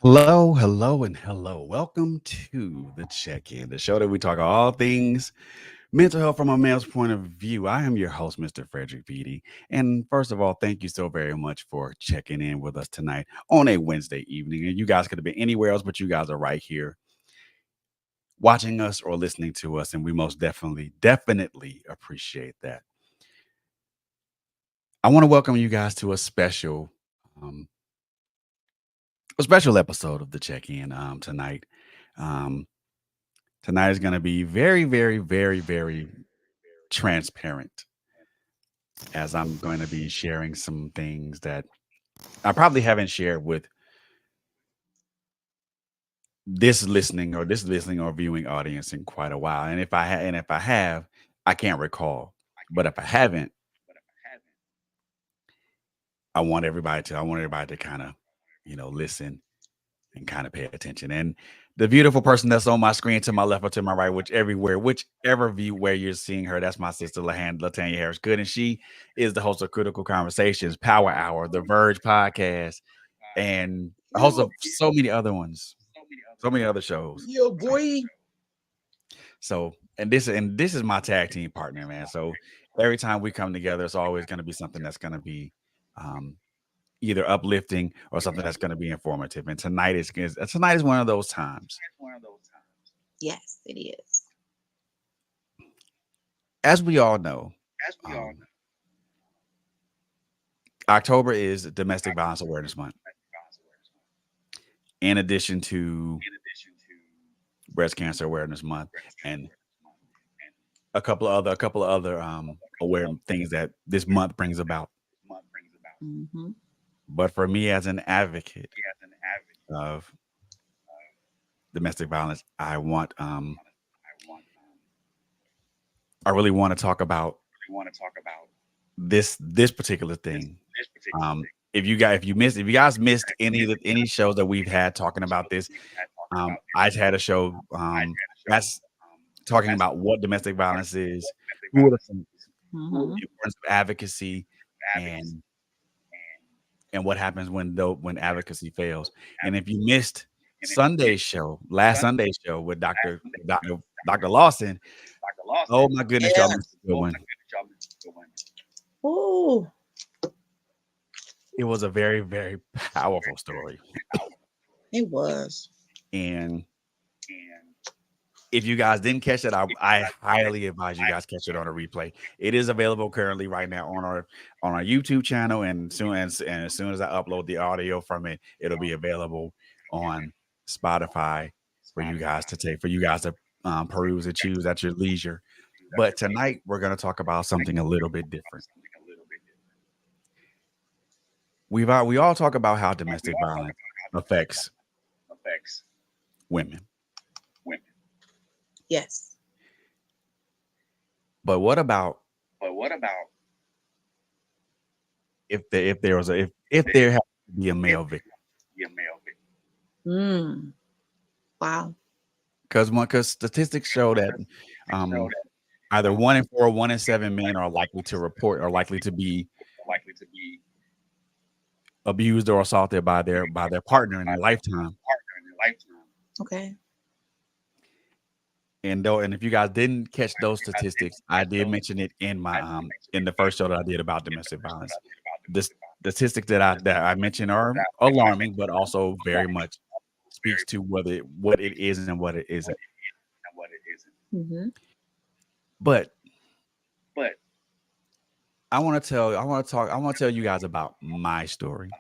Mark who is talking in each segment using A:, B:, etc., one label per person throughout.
A: Hello, hello, and hello. Welcome to the check-in, the show that we talk all things mental health from a male's point of view. I am your host, Mr. Frederick Beatty. And first of all, thank you so very much for checking in with us tonight on a Wednesday evening. And you guys could have been anywhere else, but you guys are right here watching us or listening to us. And we most definitely appreciate that. I want to welcome you guys to um, a special episode of the check-in tonight. Um, Tonight is going to be very transparent as I'm going to be sharing some things that I probably haven't shared with this listening or viewing audience in quite a while. And if I have, I can't recall. But if I haven't, I want everybody to kind of, listen and kind of pay attention. And the beautiful person that's on my screen to my left or to my right, whichever view where you're seeing her, that's my sister Latanya Harris Good, and she is the host of Critical Conversations, Power Hour, The Verge podcast, and a host of so many other ones, so many other shows.
B: Yo, boy.
A: And this is my tag team partner, man. So every time we come together, it's always going to be something that's going to be um, either uplifting or something that's going to be informative. And tonight is one of those times.
B: Yes, it is.
A: As we all know, um, October is Domestic Violence Awareness Month. In addition to Breast Cancer Awareness Month and a couple of other aware things that this month brings about.
B: Hmm.
A: But for me, as an advocate of domestic violence, I really want to talk about this particular thing. If you guys missed any shows that we've had talking about this, I had a show that's talking about what domestic violence is, who are the saints,
B: Hmm.
A: the importance of advocacy, and what happens when advocacy fails. And if you missed last Sunday's show with Dr. Lawson, oh my goodness, y'all
B: Yeah.
A: missed a good one.
B: Oh,
A: It was a very powerful story.
B: it was.
A: And if you guys didn't catch it, I highly advise you guys catch it on a replay. It is available currently right now on our YouTube channel, and as soon as I upload the audio from it, it'll be available on Spotify for you guys to peruse and choose at your leisure. But tonight we're going to talk about something a little bit different. We all talk about how domestic violence affects women,
B: Yes.
A: but what about if there has to be a male victim?
B: Mm. Wow.
A: Because statistics show that um, either 1 in 4, 1 in 7 men are likely to be abused or assaulted by their partner in their lifetime.
B: Okay.
A: And if you guys didn't catch those statistics, I did mention it in the first show that I did about domestic violence. The statistics that I mentioned are alarming, but also very much speaks to what it is and what it isn't.
B: Hmm.
A: But I want to tell you guys about my story,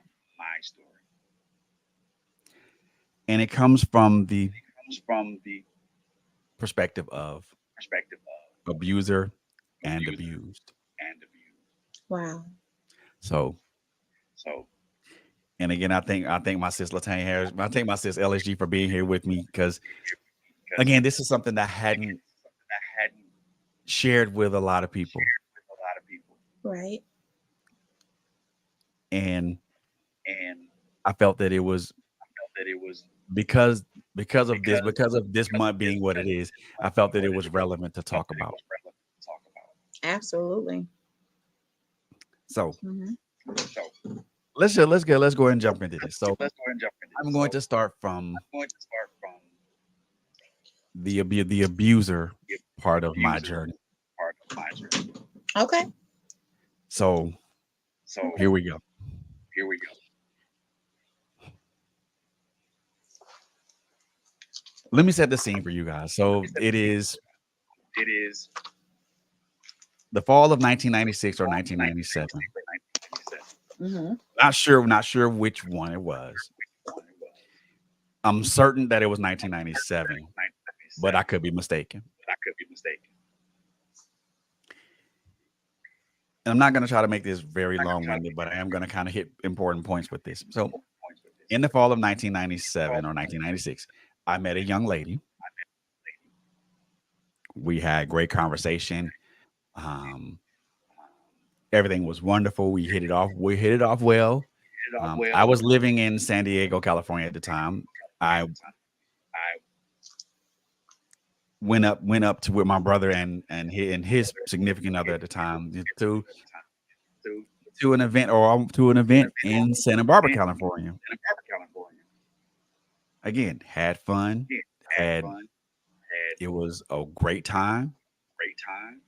A: and it comes from the perspective of abuser and abused.
B: Wow.
A: So, and again, I think my sis Latanya Harris, I thank my sis LSG for being here with me because again, this is something that I hadn't shared with a lot of people,
B: Right.
A: and I felt that it was because because of this month being what it is, I felt that it was relevant to talk about.
B: Absolutely.
A: So,
B: Hmm.
A: let's go ahead and jump into this. So
B: Let's go ahead and jump into
A: I'm
B: this.
A: going
B: So
A: to start from
B: I'm going to start from
A: the abuser
B: the
A: part of my
B: abuser
A: journey.
B: part of my journey. Okay.
A: So
B: So
A: here we go.
B: here we go.
A: Let me set the scene for you guys. So it is
B: It is
A: the fall of 1996 or
B: fall of
A: 1997.
B: 1997.
A: Not sure which one it was.
B: One it was.
A: I'm certain that it was 1997, but I
B: 1997,
A: could be mistaken.
B: but I could be mistaken.
A: And I'm not going to try to make this very
B: I'm not gonna try to
A: long-winded,
B: make
A: but
B: this
A: I am going to kind of hit important points with this. So
B: points with this.
A: in the fall of
B: Fall
A: 1997 or 1996, I met a young lady. We had great conversation. Um, everything was wonderful. We hit it off. We hit it off well.
B: it off
A: I
B: well.
A: was living in San Diego, California at the time. I
B: I
A: went up to with my brother and his significant other at the time
B: to
A: to an event or to an
B: to an
A: event
B: event
A: in Santa Barbara,
B: in
A: California.
B: California.
A: Again, had fun.
B: Again, had
A: Had
B: fun. Had
A: it was a great time,
B: great time.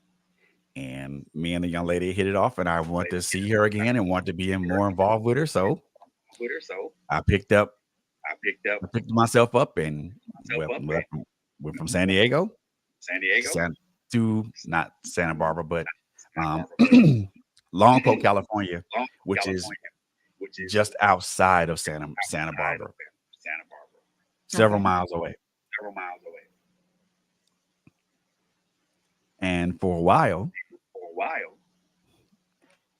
A: and me and the young lady hit it off, and I want to
B: Lady hit
A: see
B: it
A: her
B: off.
A: again and want to be
B: Her
A: more involved with her. So
B: with her. So
A: I picked up
B: I picked up
A: I picked myself up and
B: myself up
A: went from San Diego
B: San Diego,
A: San, to not Santa Barbara, but
B: Santa
A: um,
B: Barbara, but
A: Longport, California,
B: Long
A: which is
B: California, which is
A: just outside of Santa
B: outside
A: Barbara,
B: of Santa Barbara,
A: several
C: Okay.
A: miles away.
B: several miles away.
A: And for a while,
B: For a while,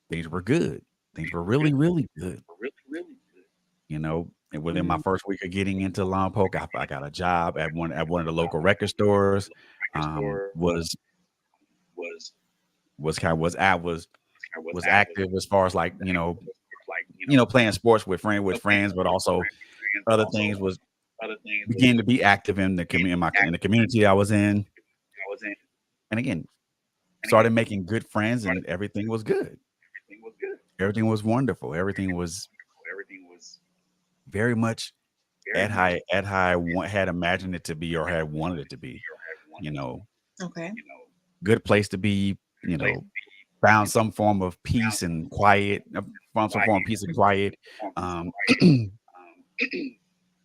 A: things were good. Things were
B: good,
A: really, really good.
B: really, really good.
A: You know, and within my first week of getting into Lompoc, I got a job at one of the local record stores.
B: Record store
A: Was
B: was was
A: was
B: active,
A: active as far as like
B: like
A: playing sports with
B: playing
A: friends, but
B: sports with
A: also
B: friends, but
A: other
B: also
A: things was
B: other things was
A: began to be active in in the community I was in,
B: I was in.
A: and again
B: And again,
A: started making good friends,
B: started
A: and everything was good.
B: everything was good.
A: Everything was wonderful. Everything was
B: Everything was
A: very much
B: very much
A: at how had imagined it to be or had wanted it to be.
B: or had
A: You
B: wanted,
A: know,
C: Okay.
A: good place to be.
B: place to
A: Found some form of
B: be found
A: peace and quiet. Found some form of
B: quiet,
A: peace and quiet.
B: form
A: Um,
B: quiet,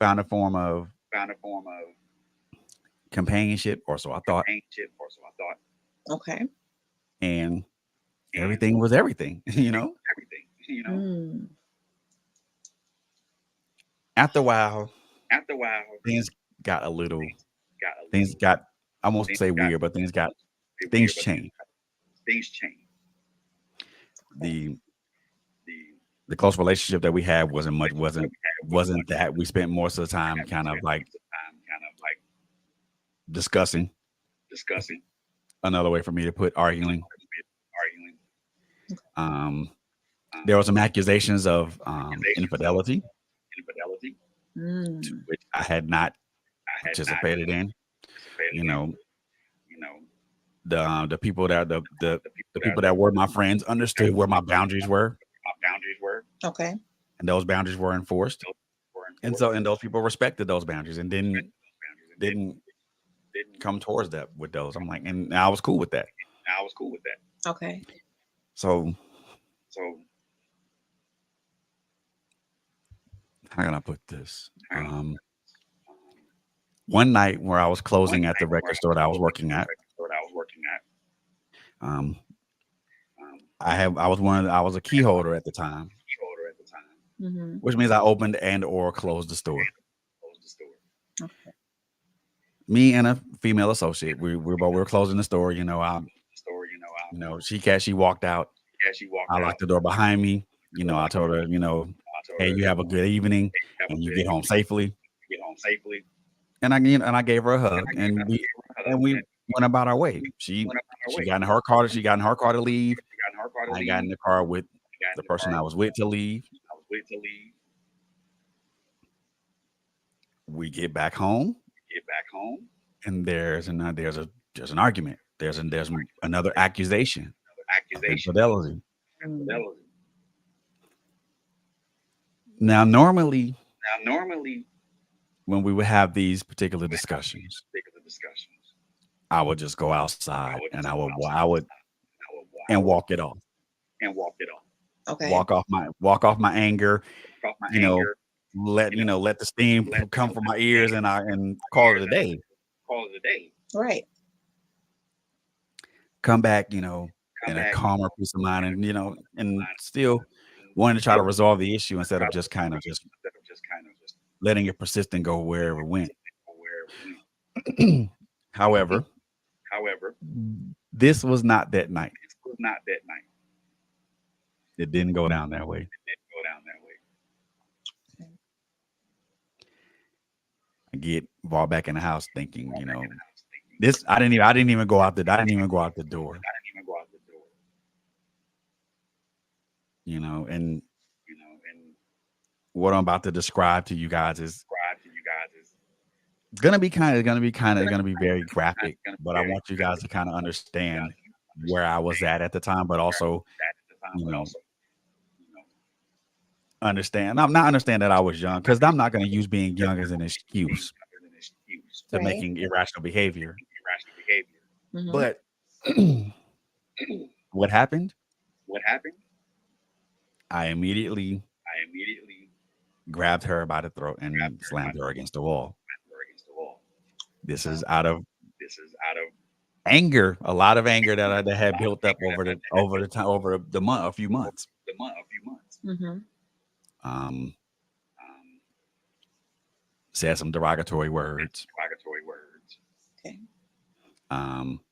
A: found a form of
B: found a form of
A: companionship, or so I thought,
B: companionship, or so I thought,
C: Okay.
A: and
B: and
A: everything was everything.
B: everything,
C: Mm.
A: After a while,
B: After a while,
A: things got a little.
B: got a
A: Things
B: little,
A: got. I won't
B: things
A: say
B: got
A: weird, but things
B: weird,
A: things
B: but
A: changed.
B: things changed.
A: The
B: The
A: the close relationship that we had wasn't much
B: relationship that we had
A: wasn't that. We spent most of the time kind of like
B: kind of like
A: discussing.
B: discussing,
A: Another way for me to put arguing.
B: arguing.
A: Um, there were some accusations of
B: Accusations
A: infidelity,
B: infidelity,
C: Mm.
A: which I had not
B: I had not
A: participated in.
B: participated
A: You
B: in.
A: know,
B: You know,
A: the people that the people
B: that
A: that were my friends understood where my boundaries were,
B: my boundaries were,
C: Okay.
A: and those boundaries were enforced.
B: were
A: And
B: enforced,
A: and those people respected those boundaries and
B: boundaries, and
A: didn't
B: didn't
A: come towards that with those. I'm like, and I was cool with that.
B: I was cool with that.
C: Okay.
A: So
B: So
A: how can I put this?
B: um,
A: One night where I was
B: one
A: closing at
B: night
A: the
B: where
A: record store that I was working at,
B: I was working at,
A: um,
B: um,
A: I was a key holder at the time,
B: key holder at the time,
C: Mm-hmm.
A: which means I opened and or closed the store.
B: closed the store.
C: Okay.
A: Me and a female associate, we were closing the store. You know,
B: The store,
A: she walked out.
B: yeah, she walked
A: I
B: out.
A: locked the door behind me. You know, I told her,
B: I told
A: hey,
B: her,
A: you have a good evening,
B: have a
A: and you
B: good
A: get home safely.
B: get home safely.
A: And I gave her a hug, and we went about our way.
B: Went up on our
A: She
B: way.
A: got in her car. She got in her car to leave.
B: She got in her car to
A: I
B: leave.
A: got in the car with
B: Got in
A: the
B: the
A: person
B: car.
A: I was with to leave.
B: I was with to leave.
A: We get back home,
B: Get back home.
A: and there's an argument. There's another accusation of
B: Accusation.
A: infidelity.
C: Mm.
B: Infidelity.
A: Now, normally
B: normally
A: when we would have these particular
B: we have these
A: discussions,
B: particular discussions.
A: I would just go outside
B: I would
A: and
B: just
A: I
B: go
A: would
B: outside.
A: I would
B: I would
A: and walk it off.
B: and walk it off.
C: Okay.
A: Walk off my anger,
B: Off my
A: you know,
B: anger.
A: let the steam
B: Let
A: come from my ears and call it a day.
B: call it a day.
C: Right.
A: Come back,
B: Come
A: in a
B: back.
A: calmer peace of mind and and
B: Mind.
A: still wanting to try to resolve the issue instead of just kind of just letting it persist and go wherever it went.
B: wherever it went.
A: However,
B: However,
A: this was not that night.
B: it was not that night.
A: It didn't go down that way.
B: It didn't go down that way.
A: I get brought back in the house thinking,
B: Back in the house thinking,
A: this I didn't even go out the door.
B: I didn't even go out the door.
A: And
B: And
A: what I'm about to describe to you guys is
B: describe to you guys is
A: gonna be very graphic, but I want you guys to kind of understand where I was at the time, but also,
B: that at the time,
A: you
B: but
A: know,
B: also,
A: understand. I'm not understand that I was young because I'm not gonna use being young as an excuse
B: an excuse
A: to
C: Right.
A: making irrational behavior.
B: irrational behavior.
C: Mhm.
A: But what happened?
B: What happened?
A: I immediately
B: I immediately
A: grabbed her by the throat and
B: grabbed her
A: slammed
B: by
A: her against the wall.
B: her against the wall.
A: This is out of
B: This is out of
A: anger, a lot of anger that had built up over the time, over the month, a few months.
B: a few months.
C: Mhm.
A: Um,
B: Um,
A: said some derogatory words.
B: derogatory words.
C: Okay.
A: Um,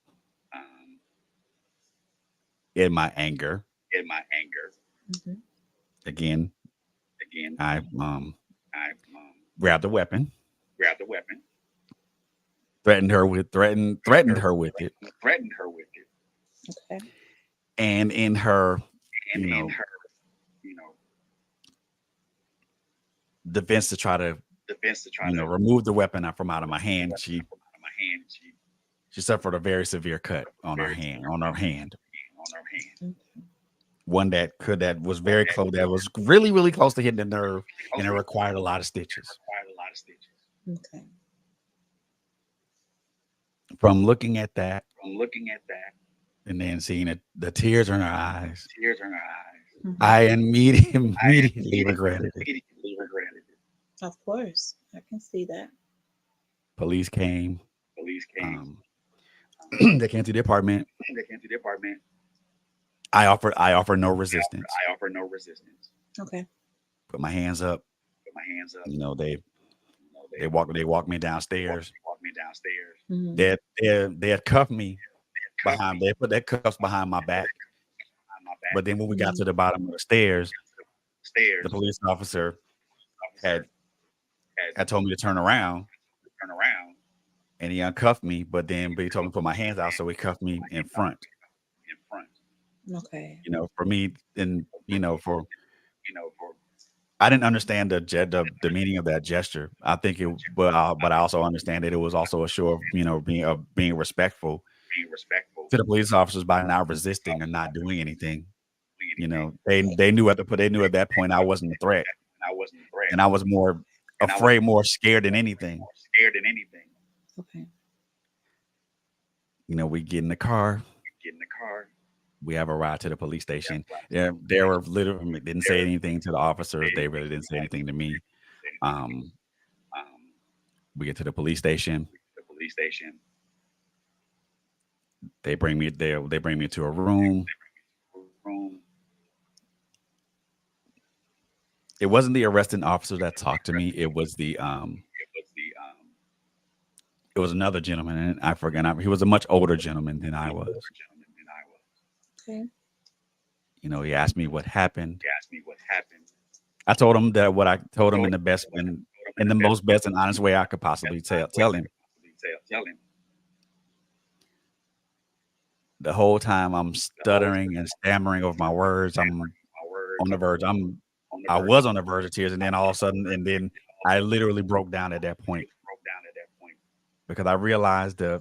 B: Um,
A: in my anger,
B: in my anger,
C: Mhm.
A: again, I
B: I
A: grabbed a weapon,
B: grabbed the weapon,
A: threatened her with it,
B: threatened her with it,
C: Okay.
A: and in her,
B: and
A: you
B: in
A: know,
B: her,
A: defense to try to,
B: defense to try to
A: remove the weapon from out of my hand. She
B: out of my hand. She
A: suffered a very severe cut on her
B: very
A: hand,
B: severe
A: on her hand.
B: on her hand.
A: One that was very close, that was really, really close to hitting the nerve, and it required a lot of stitches.
B: Required a lot of stitches.
C: Okay.
A: From looking at that
B: From looking at that,
A: and then seeing it, the tears in her eyes,
B: tears in her eyes,
C: Mhm.
A: I immediately regretted it.
B: immediately regretted it.
C: Of course, I can see that.
A: Police came.
B: Police came.
A: They came to the apartment.
B: They came to the apartment.
A: I offered no resistance.
B: I offered no resistance.
C: Okay.
A: Put my hands up.
B: Put my hands up.
A: They walked me downstairs.
B: Walked me downstairs.
C: Mhm.
A: They had cuffed me behind. They put their cuffs behind my back.
B: On my back.
A: But then when we got to the bottom of the stairs,
B: Stairs.
A: the police officer had told me to turn around, and he uncuffed me. But he told me to put my hands out, so he cuffed me in front.
B: In front.
C: Okay.
A: For me, and for
B: For
A: I didn't understand the meaning of that gesture. I think but I also understand that it was also a show of being respectful
B: being respectful
A: to the police officers by not resisting and not doing anything. They knew at that point I wasn't a threat,
B: and I wasn't a threat.
A: and I was more afraid, more scared than anything.
B: More scared than anything.
C: Okay.
A: We get in the car.
B: Get in the car.
A: We have a ride to the police station. Yeah, they were literally didn't say anything to the officers. They really didn't say anything to me. We get to the police station.
B: The police station.
A: They bring me there. They bring me to a room. It wasn't the arresting officer that talked to me. It was it was another gentleman, and I forgot. He was a much older gentleman than I was.
C: Okay.
A: He asked me what happened.
B: He asked me what happened.
A: I told him that what I told him in the best in the most best and honest way I could possibly tell him.
B: Tell him.
A: The whole time I'm stuttering and stammering over my words. I'm on the verge. I was on the verge of tears, and then all of a sudden, I literally broke down at that point because I realized the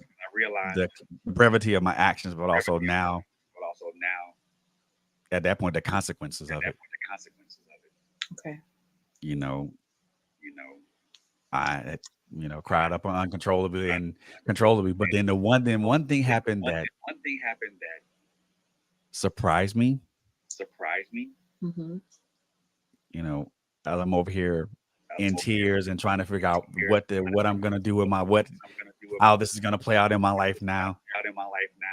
A: brevity of my actions, but also now at that point the consequences of it.
C: Okay.
A: you know,
B: you know,
A: I
B: I,
A: cried up uncontrollably and controllably. But then one thing happened that
B: one thing happened that
A: surprised me.
B: surprised me.
C: Mm-hmm.
A: You know, as I'm over here
B: I'm
A: in
B: over here
A: tears and trying to figure out
B: here trying to
A: what I'm
B: figure out
A: gonna do with my what
B: what I'm gonna do with
A: how this is gonna play out in my life now.
B: out in my life now.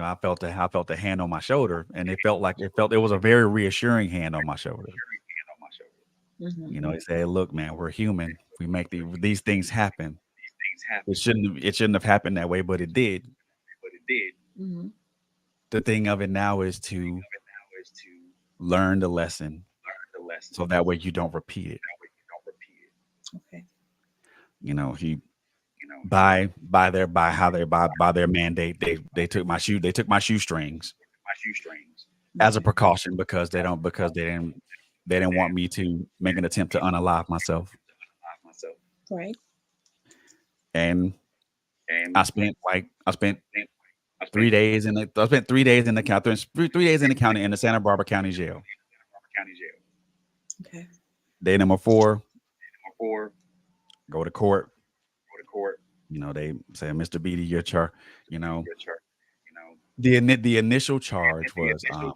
A: I felt a hand on my shoulder, and it was a very reassuring hand on my shoulder.
B: Carry hand on my shoulder.
C: Mm-hmm.
A: It said, "Look, man, we're human. We make these things happen.
B: These things happen,
A: It shouldn't have happened that way, but it did.
B: but it did.
C: Mm-hmm.
A: The thing of it now is
B: The thing
A: to
B: of it now is to
A: learn the lesson,
B: learn the lesson.
A: so that way you don't repeat it."
B: That way you don't repeat it.
C: Okay.
A: He
B: You know, he
A: by their mandate, they took my shoestrings
B: my shoestrings
A: as a
C: Okay.
A: precaution because they didn't
B: they
A: want me to make an attempt to unalive myself.
B: unalive myself.
C: Right.
A: And
B: And
A: I spent
B: then I spent
A: 3 days in the I spent 3 days in the county 3 days in the county in the Santa Barbara County Jail.
B: Robert County Jail.
C: Okay.
A: Day number 4,
B: Before
A: go to court.
B: go to court,
A: They say, "Mr. Beatty,
B: your church, you know,
A: the initial charge
B: the
A: was
B: initial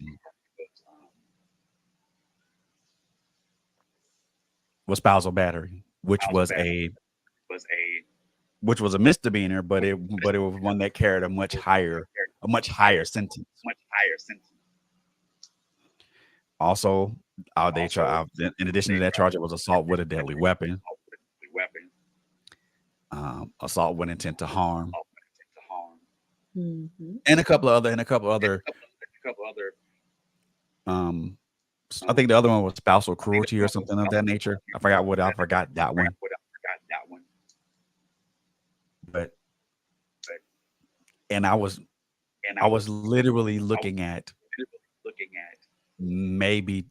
A: spousal battery,
B: house battery was
A: which was a misdemeanor, but it was one that carried a much higher sentence.
B: much higher sentence.
A: Also,
B: Also,
A: in addition to
B: they
A: that
B: tried
A: charge, it was assault with a deadly weapon,
B: weapon,
A: assault with intent to harm,
B: intent to harm,
C: Mm-hmm.
A: and a couple of other.
B: a couple other
A: I think the other one was spousal cruelty or something of that nature. I forgot that one.
B: I forgot that one.
A: But
B: But
A: and
B: and
A: I was literally looking at
B: looking at
A: maybe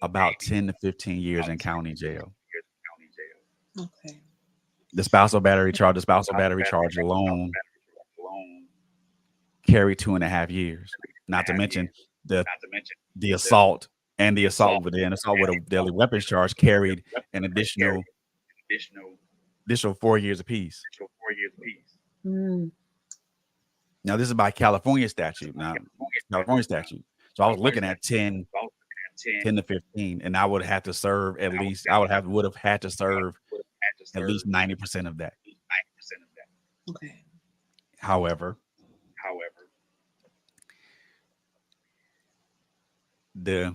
A: about 10 to 15 years in county jail.
B: years in county jail.
C: Okay.
A: The spousal battery charge alone
B: alone,
A: carried 2.5 years. Not to
B: 2.5
A: mention
B: years.
A: the
B: Not to mention
A: the assault and the
B: assault
A: assault with a deadly weapons charge carried an
B: additional
A: additional 4 years apiece.
B: 4 years apiece.
C: Mm.
A: Now this is by California statute. Now California statute. So I was looking at 10
B: So I was looking at
A: 10 to 15, and I would have to serve at least. Would have had to serve
B: would have had to
A: at
B: serve
A: least 90% of that.
B: 90% of that.
C: Okay.
A: However,
B: However,
A: the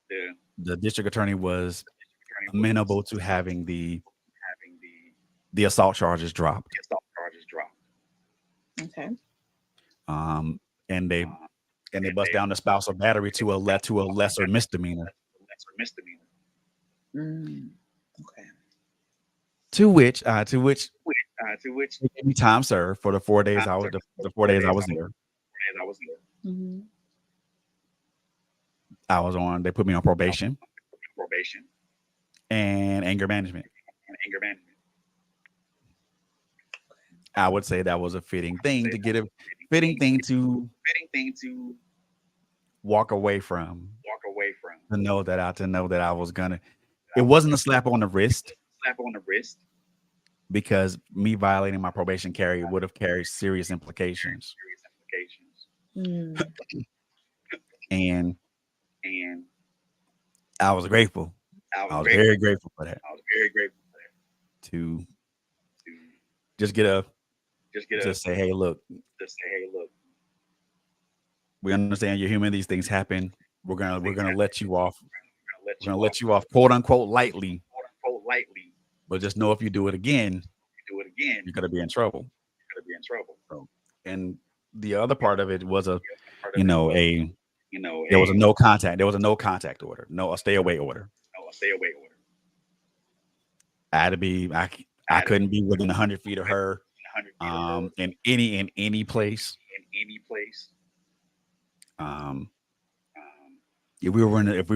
B: the
A: the district attorney was
B: attorney was
A: amenable to having
B: having
A: the assault charges dropped.
B: assault charges dropped.
C: Okay.
A: And they
B: And
A: bust down the spousal battery to a lesser misdemeanor.
B: lesser misdemeanor.
C: Mm. Okay.
A: To which
B: To which
A: they gave me time served for the 4 days the 4 days I was there.
B: as I was there,
C: Mm-hmm.
A: They put me on probation
B: probation
A: and anger management.
B: and anger management.
A: I would say that was a fitting thing to
B: Fitting thing to
A: walk away from,
B: walk away from.
A: to know that I was gonna. It wasn't a slap on the wrist,
B: Slap on the wrist.
A: because me violating my probation would have carried serious implications,
B: Serious implications.
C: Mm.
A: and
B: And
A: I was grateful.
B: I
A: I
B: was
A: was very grateful for that,
B: I was very grateful for that.
A: to
B: To
A: just get a
B: just get
A: just say, "Hey, look,
B: just say, hey, look,
A: we understand you're human. These things happen. We're gonna let you off.
B: we're
A: We're gonna let you off, quote unquote, lightly.
B: quote unquote lightly.
A: But just know if you do it again,
B: You do it again,
A: you're gonna be in trouble."
B: you're gonna be in trouble.
A: And the other part of it was a
B: Part of it was,
A: a
B: there was
A: a no contact. There was a no contact order, a stay away order.
B: a stay away order.
A: I had to be. I couldn't be within 100 feet of her.
B: 100 feet of her,
A: In any place.
B: in any place.
A: Um,
B: Um,
A: if we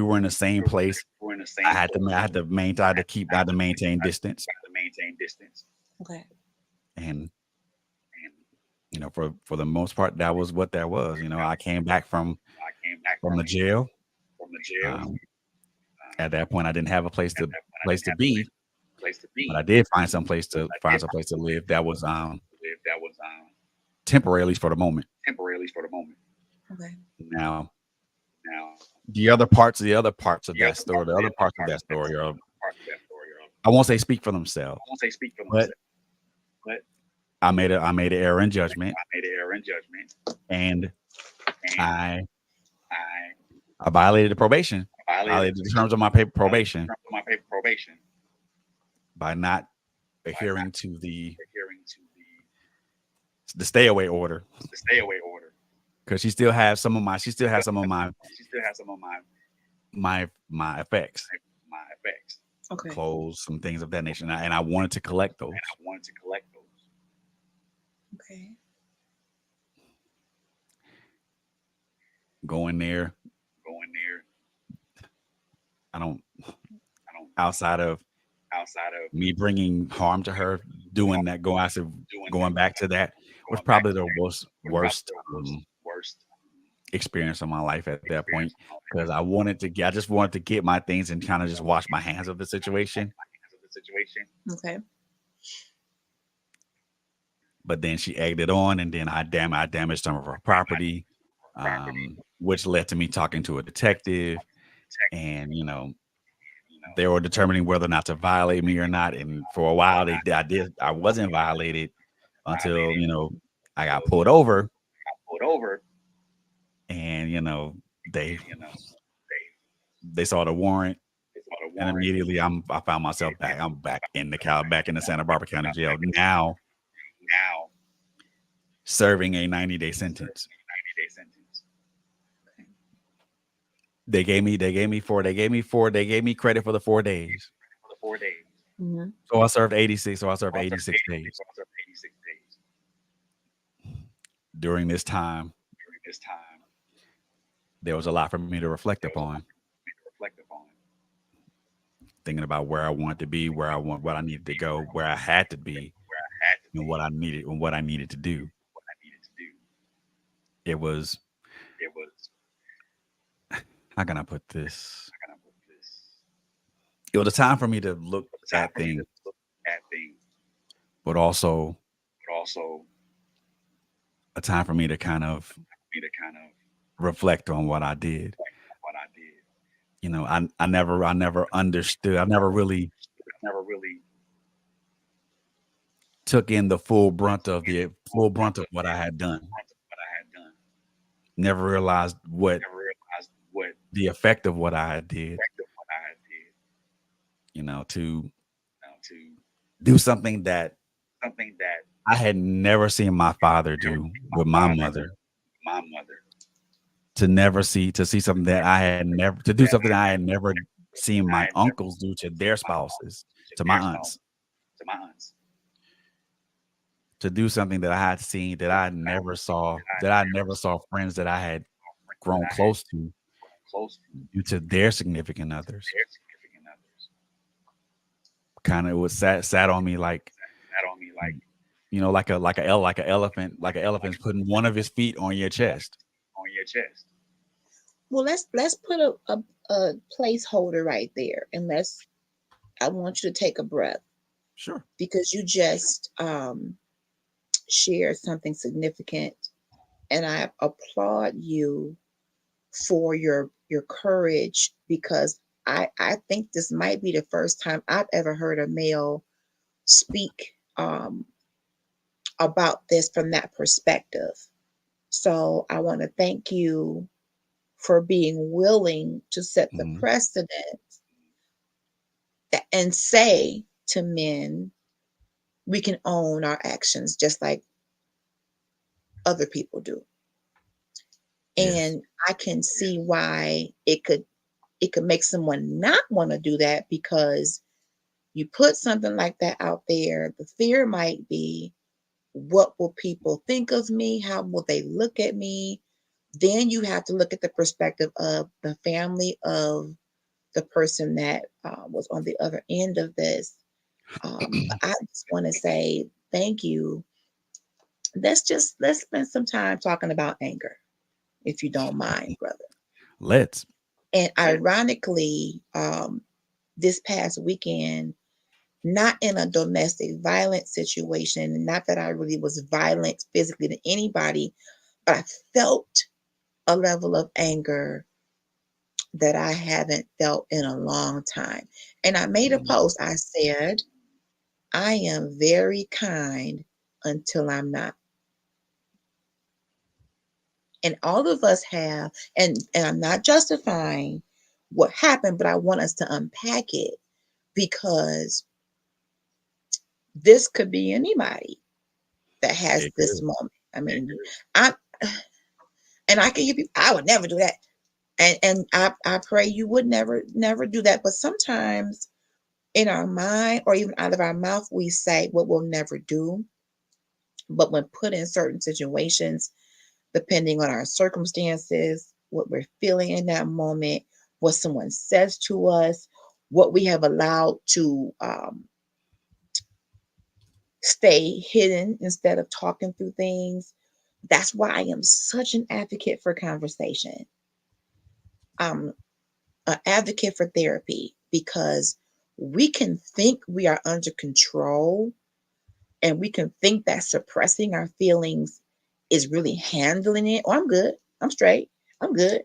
A: were in the same place,
B: we're in the same.
A: I had to maintain distance.
B: maintain distance.
C: Okay.
A: And
B: And
A: for the most part, that was what that was. I came back from
B: I came back
A: the jail.
B: from the jail.
A: At that point, I didn't have a place
B: At
A: to
B: that point, I
A: place
B: didn't
A: to
B: have a
A: be,
B: place to
A: but I
B: be,
A: did find some place to
B: but I
A: find
B: did
A: some
B: find
A: place to
B: some place
A: live that was
B: to live that was
A: temporarily for the moment.
B: temporarily for the moment.
C: Okay.
A: Now,
B: Now,
A: the other parts of that story, the other parts of that story are,
B: parts of that story are,
A: I won't say speak for
B: I
A: themselves,
B: won't say speak for
A: but
B: themselves, but
A: I made an error in judgment,
B: I made an error in judgment,
A: and
B: and
A: I
B: I
A: I violated the probation,
B: violated
A: violated the terms of my paper probation
B: terms of my paper probation
A: by not
B: by not
A: adhering to
B: adhering to
A: the stay away order,
B: the stay away order.
A: because she still has some of
B: She still has some of
A: my effects,
B: my effects,
C: Okay.
A: clothes, some things of that nature, and I wanted to collect those.
B: and I wanted to collect those.
C: Okay.
A: Going there,
B: Going there,
A: I don't
B: I don't
A: outside of
B: outside of
A: me bringing harm to her, doing that,
B: doing
A: going
B: that,
A: back to that was
B: going back
A: probably
B: to
A: the
B: that, was probably
A: worst
B: the worst
A: experience of my life at that point,
B: experience of my life.
A: because I just wanted to get my things and kind of just wash my hands of the situation.
B: Because of the situation,
C: Okay.
A: But then she egged it on, and then I damaged some of her property,
B: property,
A: which led to me talking to a detective,
B: tech,
A: and
B: you know,
A: they were determining whether or not to violate me or not. And for a while, I wasn't violated until
B: violated,
A: I got
B: until
A: pulled over,
B: got pulled over,
A: and they
B: and
A: they saw the warrant,
B: they saw the
A: and
B: warrant.
A: immediately I found myself back in the Santa Barbara County Jail, now
B: Now
A: serving a 90-day sentence.
B: 90-day sentence.
A: They gave me credit for the 4 days.
B: For the 4 days.
C: Mm-hmm.
A: So I served 86. So I served 86 days.
B: So I served 86 days.
A: During this time,
B: During this time,
A: there was a lot for me to reflect
B: there was a lot
A: upon,
B: for me to reflect upon.
A: thinking about where I wanted to be, what I needed to go, where I had to be,
B: Where I had to
A: and
B: be,
A: what I needed to do.
B: what I needed to do.
A: It was,
B: It was,
A: how can I put this?
B: how can I put this?
A: It was a time for me to look
B: It was time
A: at
B: for me
A: things,
B: to look at things,
A: but also
B: but also
A: a time for me to kind of
B: me to kind of
A: reflect on what I did.
B: reflect on what I did.
A: I never understood. I never really
B: I never really
A: took in the full brunt of what I had done.
B: what I had done.
A: Never realized what
B: Never realized what
A: the effect of what I did,
B: effect of what I did.
A: to
B: To
A: do something that
B: something that
A: I had never seen my father
B: never
A: do
B: seen
A: with
B: my
A: my
B: father
A: mother.
B: do. My mother.
A: To see something that I had never to do something I had never seen
B: I
A: my
B: had never
A: uncles do to their
B: my uncle
A: spouses,
B: to
A: to my
B: their
A: aunts,
B: spouse, to my aunts.
A: to do something that I had seen that I never saw,
B: That I
A: that I
B: never
A: never
B: saw
A: saw friends that I had
B: friends
A: grown
B: that I had
A: close to
B: grown close to
A: due to their significant others.
B: their significant others.
A: Kind of was sat on me like,
B: That on me like
A: like an elephant's putting one of his feet on your chest.
B: on your chest.
C: Well, let's put a placeholder right there, and I want you to take a breath,
A: Sure.
C: because you just shared something significant, and I applaud you for your courage, because I think this might be the first time I've ever heard a male speak about this from that perspective. So I want to thank you for being willing to set the
A: Mhm.
C: precedent and say to men, we can own our actions just like other people do.
A: Yes.
C: And I can see why it could make someone not want to do that, because you put something like that out there, the fear might be, what will people think of me? How will they look at me? Then you have to look at the perspective of the family of the person that was on the other end of this. But I just want to say thank you. Let's spend some time talking about anger, if you don't mind, brother.
A: Let's.
C: And
B: Yeah.
C: ironically, this past weekend, not in a domestic violence situation, not that I really was violent physically to anybody, but I felt a level of anger that I haven't felt in a long time. And I made a
A: Mm,
C: post. I said, I am very kind until I'm not. And all of us have, and I'm not justifying what happened, but I want us to unpack it because this could be anybody that has
A: it
C: this
A: could.
C: moment. I mean, I and I can hear people, I would never do that. And I pray you would never do that. But sometimes in our mind or even out of our mouth, we say what we'll never do. But when put in certain situations, depending on our circumstances, what we're feeling in that moment, what someone says to us, what we have allowed to stay hidden instead of talking through things. That's why I am such an advocate for conversation. I'm an advocate for therapy because we can think we are under control and we can think that suppressing our feelings is really handling it. Oh, I'm good. I'm straight. I'm good.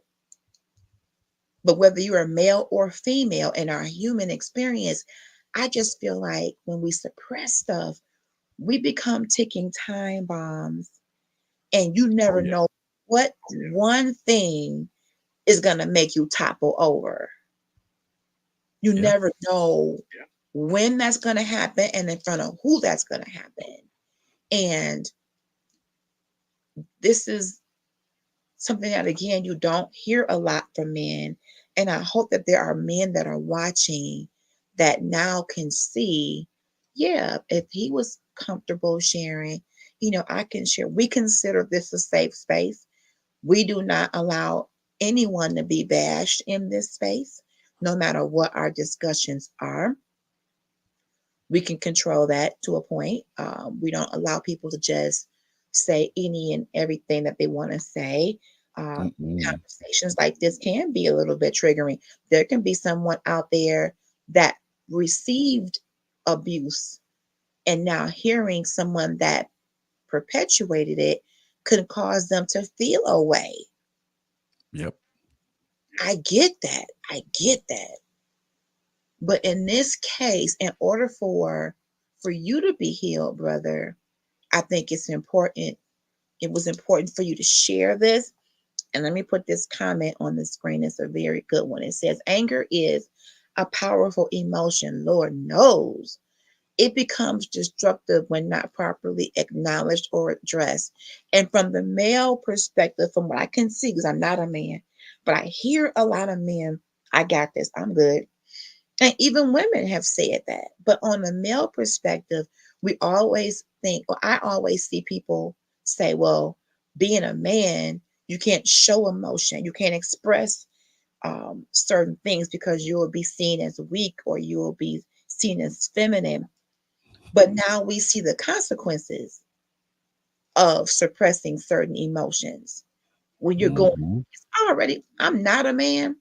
C: But whether you're a male or female in our human experience, I just feel like when we suppress stuff, we become ticking time bombs, and you
A: Oh
C: never
A: yeah.
C: know what one thing is going to make you topple over. You
A: Yeah.
C: never know when that's going to happen and in front of who that's going to happen. And this is something that, again, you don't hear a lot from men. And I hope that there are men that are watching that now can see, yeah, if he was comfortable sharing, I can share. We consider this a safe space. We do not allow anyone to be bashed in this space, no matter what our discussions are. We can control that to a point. We don't allow people to just say any and everything that they want to say.
A: Mm-mm.
C: Conversations like this can be a little bit triggering. There can be someone out there that received abuse, and now hearing someone that perpetuated it could cause them to feel a way.
A: Yep.
C: I get that. I get that. But in this case, in order for you to be healed, brother, I think it's important. It was important for you to share this. And let me put this comment on the screen. It's a very good one. It says, anger is a powerful emotion. Lord knows it becomes destructive when not properly acknowledged or addressed. And from the male perspective, from what I can see, because I'm not a man, but I hear a lot of men, I got this, I'm good. And even women have said that. But on the male perspective, we always think, or I always see people say, well, being a man, you can't show emotion, you can't express certain things because you will be seen as weak or you will be seen as feminine. But now we see the consequences of suppressing certain emotions. When you're going,
A: Mm-hmm.
C: it's already, I'm not a man,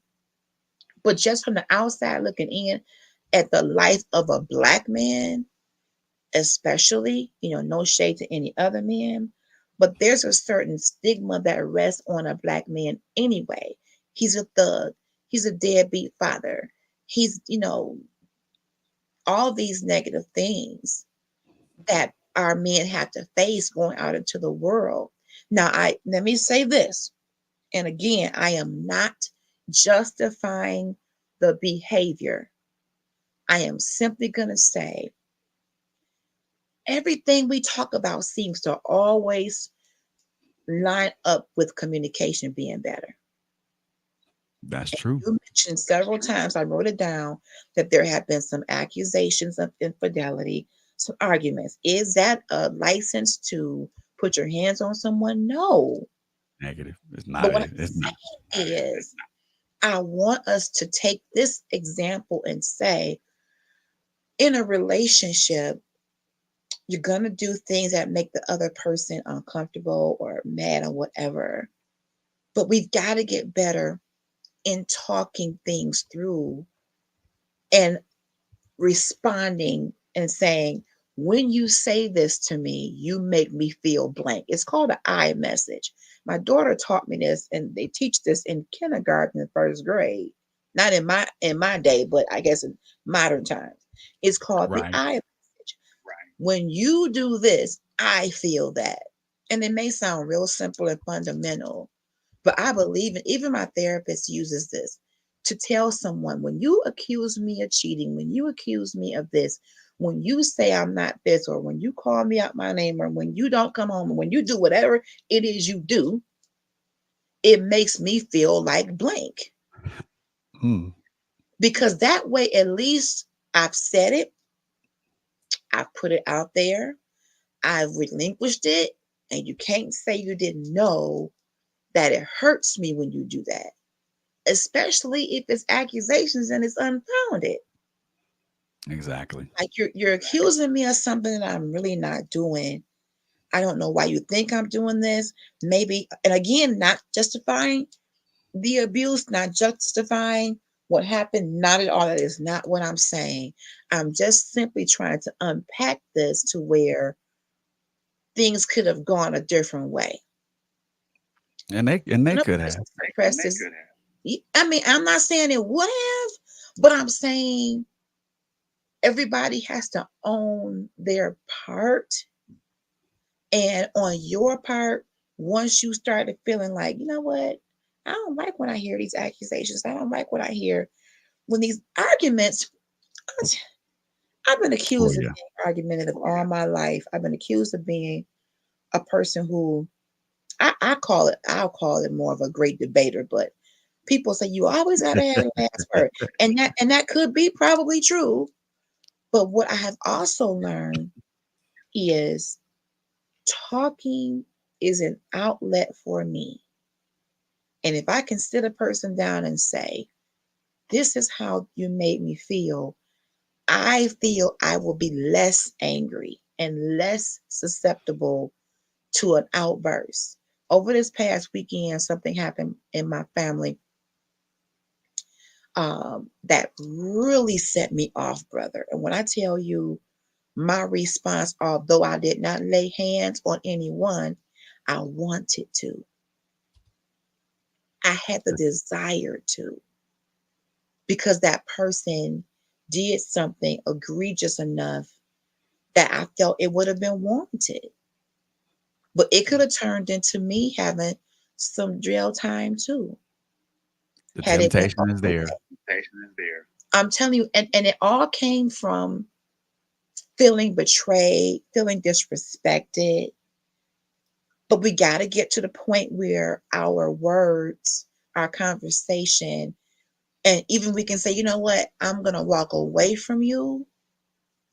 C: but just from the outside looking in at the life of a black man, especially, no shade to any other man, but there's a certain stigma that rests on a black man anyway. He's a thug, he's a deadbeat father, he's, all these negative things that our men have to face going out into the world. Now, I let me say this, and again, I am not justifying the behavior. I am simply going to say everything we talk about seems to always line up with communication being better.
A: That's true.
C: You mentioned several times, I wrote it down, that there have been some accusations of infidelity, some arguments. Is that a license to put your hands on someone? No.
A: Negative. It's not.
C: But what I'm
A: It's not.
C: saying is, I want us to take this example and say, in a relationship, you're going to do things that make the other person uncomfortable or mad or whatever. But we've got to get better in talking things through and responding and saying, when you say this to me, you make me feel blank. It's called an I message. My daughter taught me this, and they teach this in kindergarten and first grade. Not in my day, but I guess in modern times. It's called the
A: Right.
C: I message.
B: Right.
C: When you do this, I feel that. And it may sound real simple and fundamental, but I believe it. Even my therapist uses this to tell someone, when you accuse me of cheating, when you accuse me of this, when you say I'm not this, or when you call me out my name, or when you don't come home, and when you do whatever it is you do, it makes me feel like blank.
A: Hmm.
C: Because that way, at least I've said it, I've put it out there, I've relinquished it, and you can't say you didn't know that it hurts me when you do that, especially if it's accusations and it's unfounded.
A: Exactly.
C: Like you're
B: Exactly.
C: accusing me of something that I'm really not doing. I don't know why you think I'm doing this. Maybe, and again, not justifying the abuse, not justifying what happened. Not at all. That is not what I'm saying. I'm just simply trying to unpack this to where things could have gone a different way.
A: And they
C: When a
A: could
C: person
A: have.
B: And they
C: suppresses,
B: could have.
C: I mean, I'm not saying it would have, but I'm saying everybody has to own their part. And on your part, once you started feeling like, you know what, I don't like when I hear these accusations. I don't like what I hear when these arguments. I've been
A: Oh
C: accused of
A: yeah.
C: being argumentative all my life. I've been accused of being a person who I'll call it more of a great debater, but people say you always gotta have the last word. And that could be probably true. But what I have also learned is talking is an outlet for me. And if I can sit a person down and say, this is how you made me I feel I will be less angry and less susceptible to an outburst. Over this past weekend, something happened in my family that really set me off, brother. And when I tell you my response, although I did not lay hands on anyone, I wanted to. I had the desire to, because that person did something egregious enough that I felt it would have been warranted. But it could have turned into me having some jail time too,
A: The
C: had it been
A: temptation is
C: all.
A: there.
B: Temptation is there.
C: I'm telling you, and it all came from feeling betrayed, feeling disrespected. But we got to get to the point where our words, our conversation, and even we can say, you know what, I'm going to walk away from you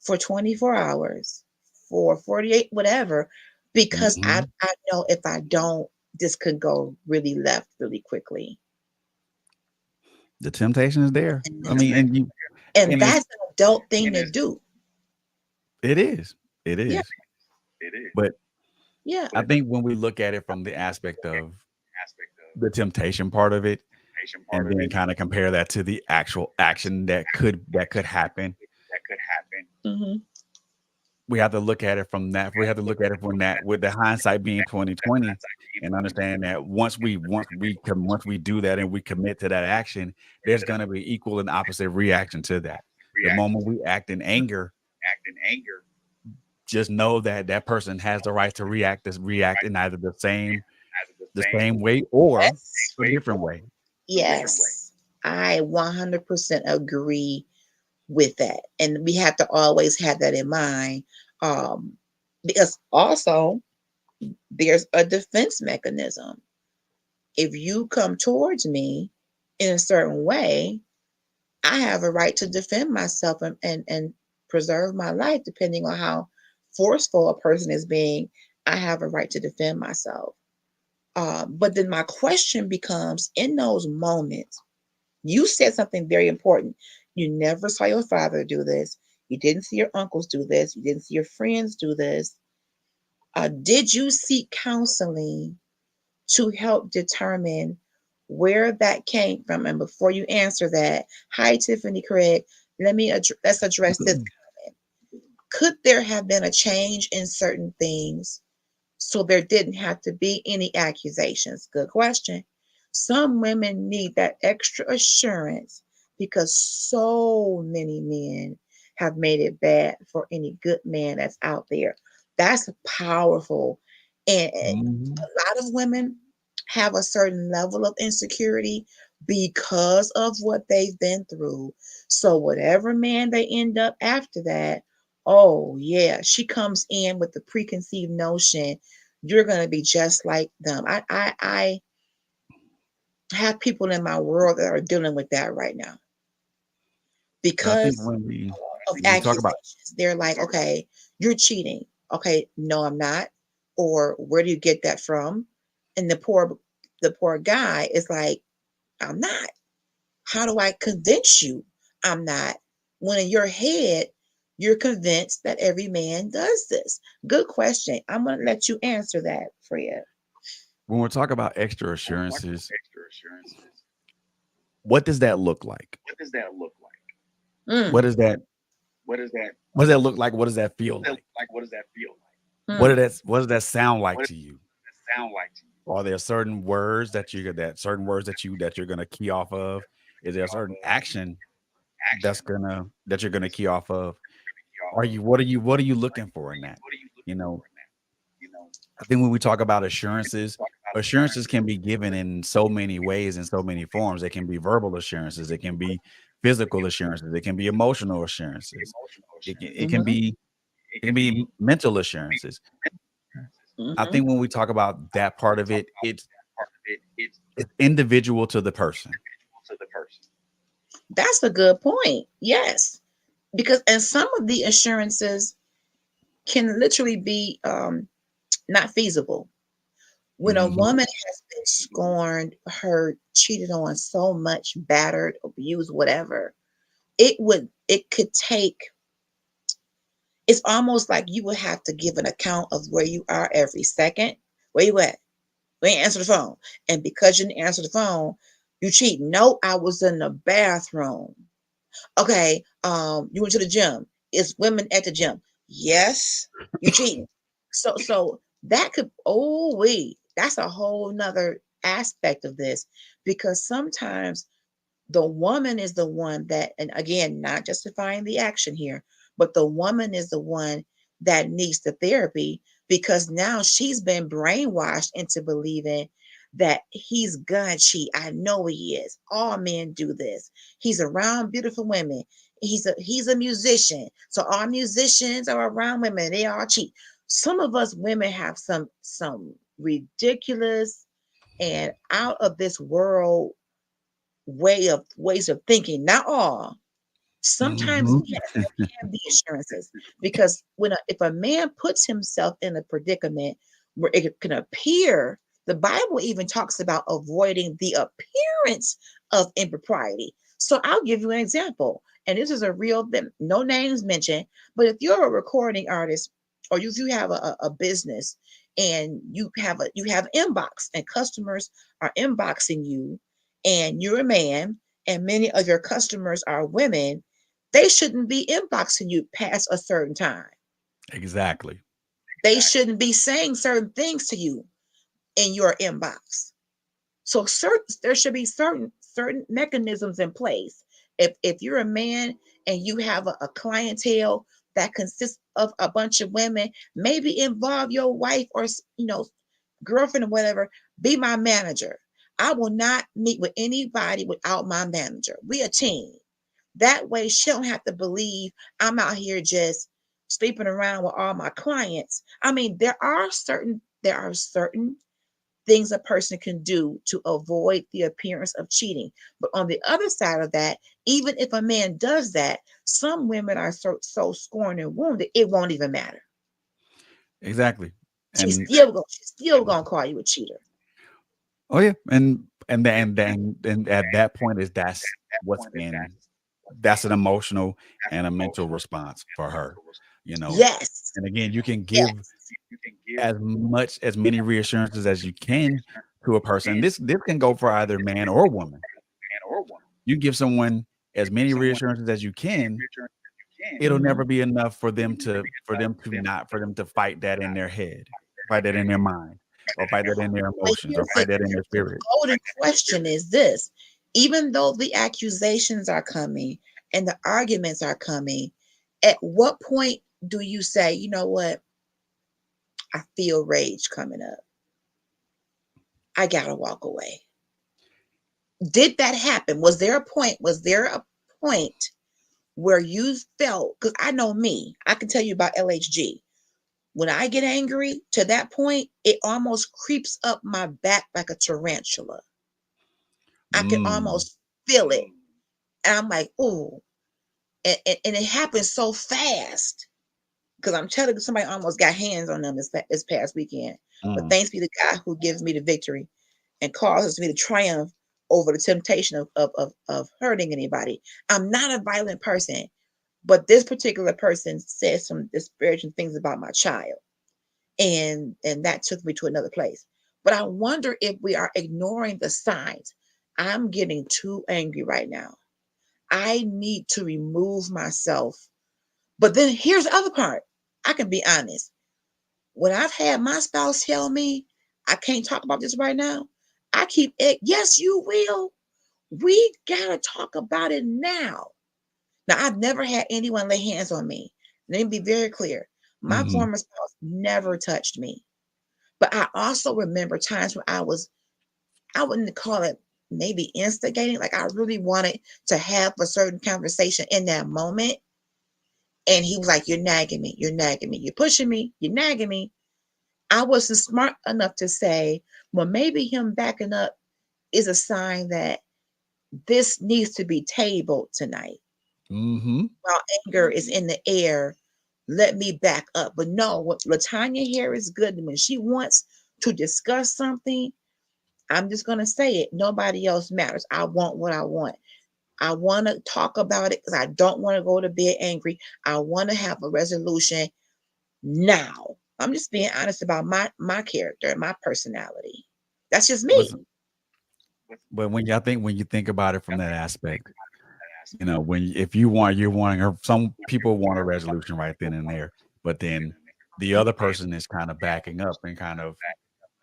C: for 24 hours, for 48, whatever, because I,
A: Hmm.
C: I know if I don't, this could go really left really quickly.
A: The temptation is there.
C: And,
A: I mean, and you
C: and
A: and it's
C: that's an adult thing
B: And
C: to
B: it's
C: do.
A: it is. It
C: Yeah,
A: is.
B: it is.
A: But
C: yeah.
A: I
B: But
A: think when we look at it from the aspect of
B: aspect of
A: the temptation part of it,
B: patient part
A: and
B: of
A: then
B: it,
A: kind of compare that to the actual action that could happen,
B: that could happen.
C: Hmm.
A: we have to look at it from that. We have to look at it from that, with the hindsight being 2020, and understand that once we do that and we commit to that action, there's going to be equal and opposite reaction to that. The
B: Reaction
A: moment
B: to
A: we act in anger,
B: act in anger,
A: just know that that person has the right to react
B: right?
A: in either
B: As the
A: the
B: same
A: same way or
C: Yes,
A: a
B: way
A: different
B: or
A: way.
B: a different way.
C: yes. I 100% agree with that. And we have to always have that in mind. Um, because also there's a defense mechanism. If you come towards me in a certain way, I have a right to defend myself and preserve my life, depending on how forceful a person is being. I have a right to defend myself. But then my question becomes, in those moments, you said something very important. You never saw your father do this. You didn't see your uncles do this. You didn't see your friends do this. Did you seek counseling to help determine where that came from. And before you answer that, hi Tiffany Craig, let's address this comment. Could there have been a change in certain things so there didn't have to be any accusations? Good question. Some women need that extra assurance because so many men have made it bad for any good man that's out there. That's powerful. And
A: Mhm.
C: a lot of women have a certain level of insecurity because of what they've been through. So, whatever man they end up after that, oh, yeah, she comes in with the preconceived notion you're going to be just like them. I have people in my world that are dealing with that right now
A: I think
C: because of
A: when we talk about
C: accusations. They're like, okay, you're cheating. Okay, no, I'm not. Or where do you get that from? And the poor guy is like, I'm not. How do I convince you I'm not? When in your head, you're convinced that every man does this. Good question. I'm going to let you answer that, Fred.
A: when we're talking about extra
B: When we're talking about
A: assurances,
B: extra assurances,
A: what does that look like?
B: what does that look like?
C: Mm,
A: What does that
B: What does that
A: what does that look like? What does that
B: what
A: feel
B: does that
A: like?
B: look like? What does that feel like?
C: mm.
A: What does that sound like
B: What
A: to you?
B: does that sound like to you?
A: Are there certain words that you're gonna key off of? Is there a certain action
B: Action
A: that you're gonna key off of?
B: key off
A: Are
B: of?
A: you what are you looking for in that?
B: What are you
A: You
B: looking
A: know,
B: for in that? You know,
A: I think when we talk about
B: we
A: assurances,
B: talk about
A: assurances
B: assurances,
A: can be given in so many ways and so many forms. They can be verbal assurances, it can be physical assurances, it can be emotional assurances,
B: emotional
A: it
B: assurances.
A: can
C: Mm-hmm.
A: be
B: It
A: it can
B: can
A: be
B: be
A: mental assurances.
B: assurances.
A: I
C: Mm-hmm.
A: think when we talk about that part
B: We
A: of
B: talk
A: it,
B: about that part of it. It's
A: it's individual to the person.
B: individual to the person.
C: That's a good point. Yes. Because, and some of the assurances can literally be not feasible. When a
A: Mhm.
C: woman has been scorned, hurt, cheated on so much, battered, abused, whatever, it could take, it's almost like you would have to give an account of where you are every second. Where you at? We ain't answer the phone. And because you didn't answer the phone, you cheat. No, I was in the bathroom. Okay, you went to the gym. It's women at the gym. Yes, you cheating. So that could, oh wait, that's a whole nother aspect of this because sometimes the woman is the one that, and again, not justifying the action here, but the woman is the one that needs the therapy because now she's been brainwashed into believing that he's gonna cheat. I know he is. All men do this. He's around beautiful women. He's a musician. So all musicians are around women. They all cheat. Some of us women have some ridiculous and out of this world ways of thinking. Not all. Sometimes
A: Mhm.
C: there can be assurances because if a man puts himself in a predicament where it can appear, the Bible even talks about avoiding the appearance of impropriety. So I'll give you an example, and this is a real thing, no names mentioned. But if you're a recording artist, or if you have a business and you have inbox and customers are inboxing you, and you're a man, and many of your customers are women, they shouldn't be inboxing you past a certain time.
A: Exactly.
C: They
B: Exactly.
C: shouldn't be saying certain things to you in your inbox. So there should be certain mechanisms in place. If you're a man and you have a clientele that consists of a bunch of women, maybe involve your wife or girlfriend or whatever. Be my manager. I will not meet with anybody without my manager. We a team. That way she don't have to believe I'm out here just sleeping around with all my clients. I mean, there are certain things a person can do to avoid the appearance of cheating. But on the other side of that, even if a man does that, some women are so scorned and wounded, it won't even matter.
A: Exactly.
C: She's
A: And
C: still going she's still gonna call you a cheater.
A: oh yeah, and at that point is that's
B: That
A: what's
B: point is
A: in
B: what's
A: that's
B: in
A: an emotional
B: that's
A: and
B: an
A: a mental
B: emotional
A: response
B: and
A: for
B: a
A: her,
B: mental response.
A: you know.
C: Yes.
A: And again, you can give
C: Yes.
B: You can give
A: as many reassurances as you can, to a person. This can go for either man or woman. You give someone as many reassurances as you can, it'll never be enough for them to fight that in their head, fight that in their mind, or fight that in their
C: But
A: emotions, or
C: here's
A: fight that in their
C: the
A: spirit.
C: golden question is this: even though the accusations are coming and the arguments are coming, at what point do you say, you know what? I feel rage coming up. I gotta walk away. Did that happen? Was there a point? Was there a point where you felt? Because I know me, I can tell you about LHG. When I get angry to that point, it almost creeps up my back like a tarantula. I can
A: Mm.
C: almost feel it. And I'm like, oh, and it happens so fast. Because I'm telling you, somebody almost got hands on them this past weekend. But
A: Mm.
C: thanks be to God who gives me the victory and causes me to triumph over the temptation of hurting anybody. I'm not a violent person, but this particular person said some disparaging things about my child. And that took me to another place. But I wonder if we are ignoring the signs. I'm getting too angry right now. I need to remove myself. But then here's the other part. I can be honest. When I've had my spouse tell me I can't talk about this right now, I keep it. Yes, you will. We gotta talk about it now. Now, I've never had anyone lay hands on me. Let me be very clear. My
A: Mhm.
C: former spouse never touched me. But I also remember times when I wouldn't call it maybe instigating, like I really wanted to have a certain conversation in that moment. And he was like, you're nagging me, you're pushing me, you're nagging me. I wasn't smart enough to say, well, maybe him backing up is a sign that this needs to be tabled tonight.
A: Mhm.
C: While anger is in the air, let me back up. But no, what Latanya here is good. When she wants to discuss something, I'm just going to say it. Nobody else matters. I want what I want. I want to talk about it because I don't want to go to bed angry. I want to have a resolution now. I'm just being honest about my character and my personality. That's just
A: But
C: me.
A: when you think about it from that aspect, when if you're wanting, or some people want a resolution right then and there, but then the other person is kind of backing up and kind of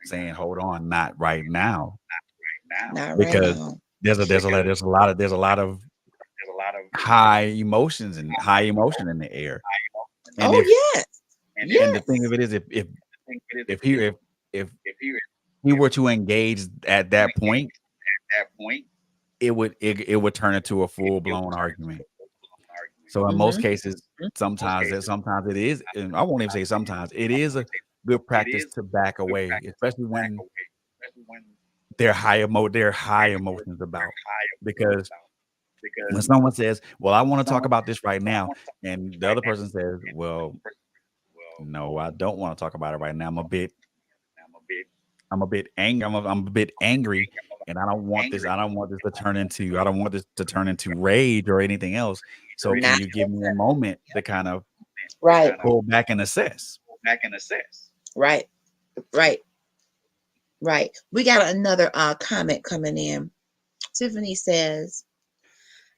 A: saying, "Hold on, not right now,"
C: Not right
A: because
C: now.
A: there's a lot of high emotions and high emotion in the air, and
C: Oh yes.
A: the thing
C: Yes.
A: of it is, if he if he were to engage at that point, it would turn into a full blown argument. So in most
C: Mm-hmm.
A: cases, sometimes it is, and I won't even say sometimes, it is a good practice to back away, especially when they're high emotions about, because when someone says, "Well, I want to talk about this right now," and the other person says, "Well, no, I don't want to talk about it right now. I'm a bit angry. I'm a bit angry, and I don't want this to turn into rage or anything else. So can
C: Not
A: you give me a moment to kind of
C: right.
A: pull back and assess?"
C: Right. Right. Right. We got another comment coming in. Tiffany says,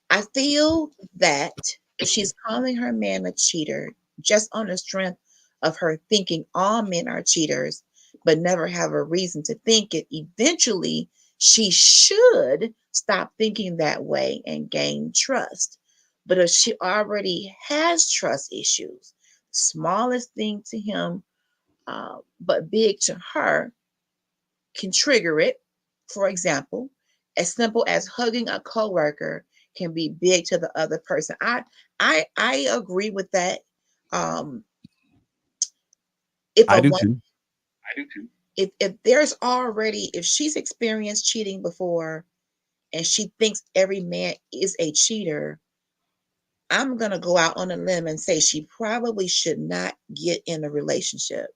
C: I feel that if she's calling her man a cheater just on the strength of her thinking all men are cheaters, but never have a reason to think it, eventually she should stop thinking that way and gain trust. But if she already has trust issues, smallest thing to him, but big to her, can trigger it. For example, as simple as hugging a coworker can be big to the other person. I agree with that. Um, if
A: I
C: a
A: do
C: woman,
A: too.
C: if there's already, if she's experienced cheating before and she thinks every man is a cheater, I'm gonna go out on a limb and say she probably should not get in a relationship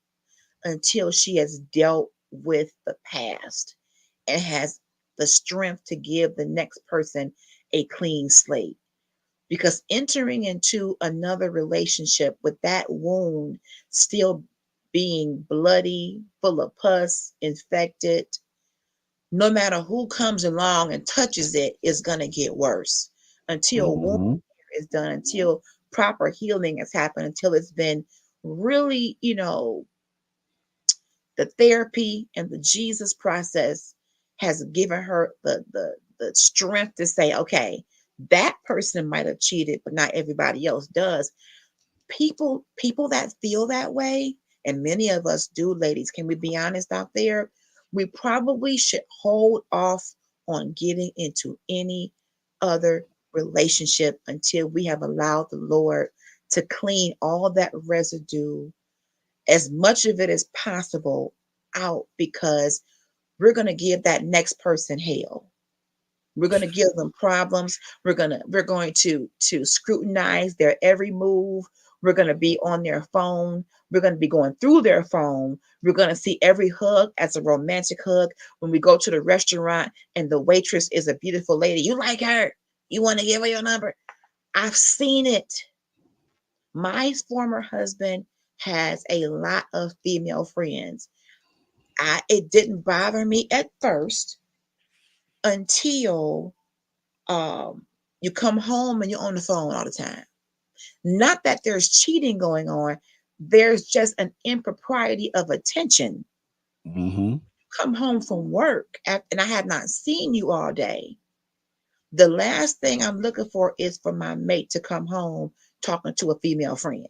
C: until she has dealt with the past and has the strength to give the next person a clean slate. Because entering into another relationship with that wound still being bloody, full of pus, infected, no matter who comes along and touches it, it's going to get worse until wound
A: Mhm.
C: is done, until proper healing has happened, until it's been really, the therapy and the Jesus process has given her the strength to say, okay, that person might have cheated, but not everybody else does. People that feel that way, and many of us do, ladies, can we be honest out there? We probably should hold off on getting into any other relationship until we have allowed the Lord to clean all that residue, as much of it as possible, out, because we're going to give that next person hell. We're going to give them problems. We're going to scrutinize their every move. We're going to be on their phone. We're going to be going through their phone. We're going to see every hug as a romantic hug. When we go to the restaurant and the waitress is a beautiful lady, you like her? You want to give her your number? I've seen it. My former husband has a lot of female friends. It didn't bother me at first until you come home and you're on the phone all the time. Not that there's cheating going on, there's just an impropriety of attention.
A: Mhm.
C: Come home from work and I have not seen you all day. The last thing I'm looking for is for my mate to come home talking to a female friend.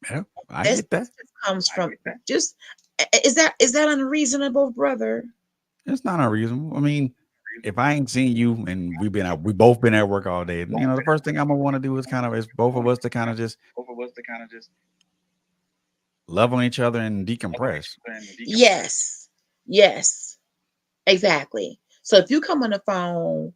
A: Yeah, I
C: This
A: get that.
C: just comes from just is that unreasonable, brother?
A: It's not unreasonable. I mean, if I ain't seen you and we both been at work all day, the first thing I'm gonna want to do is both of us to kind of just love on each other and decompress.
C: Yes. Yes. Exactly. So if you come on the phone,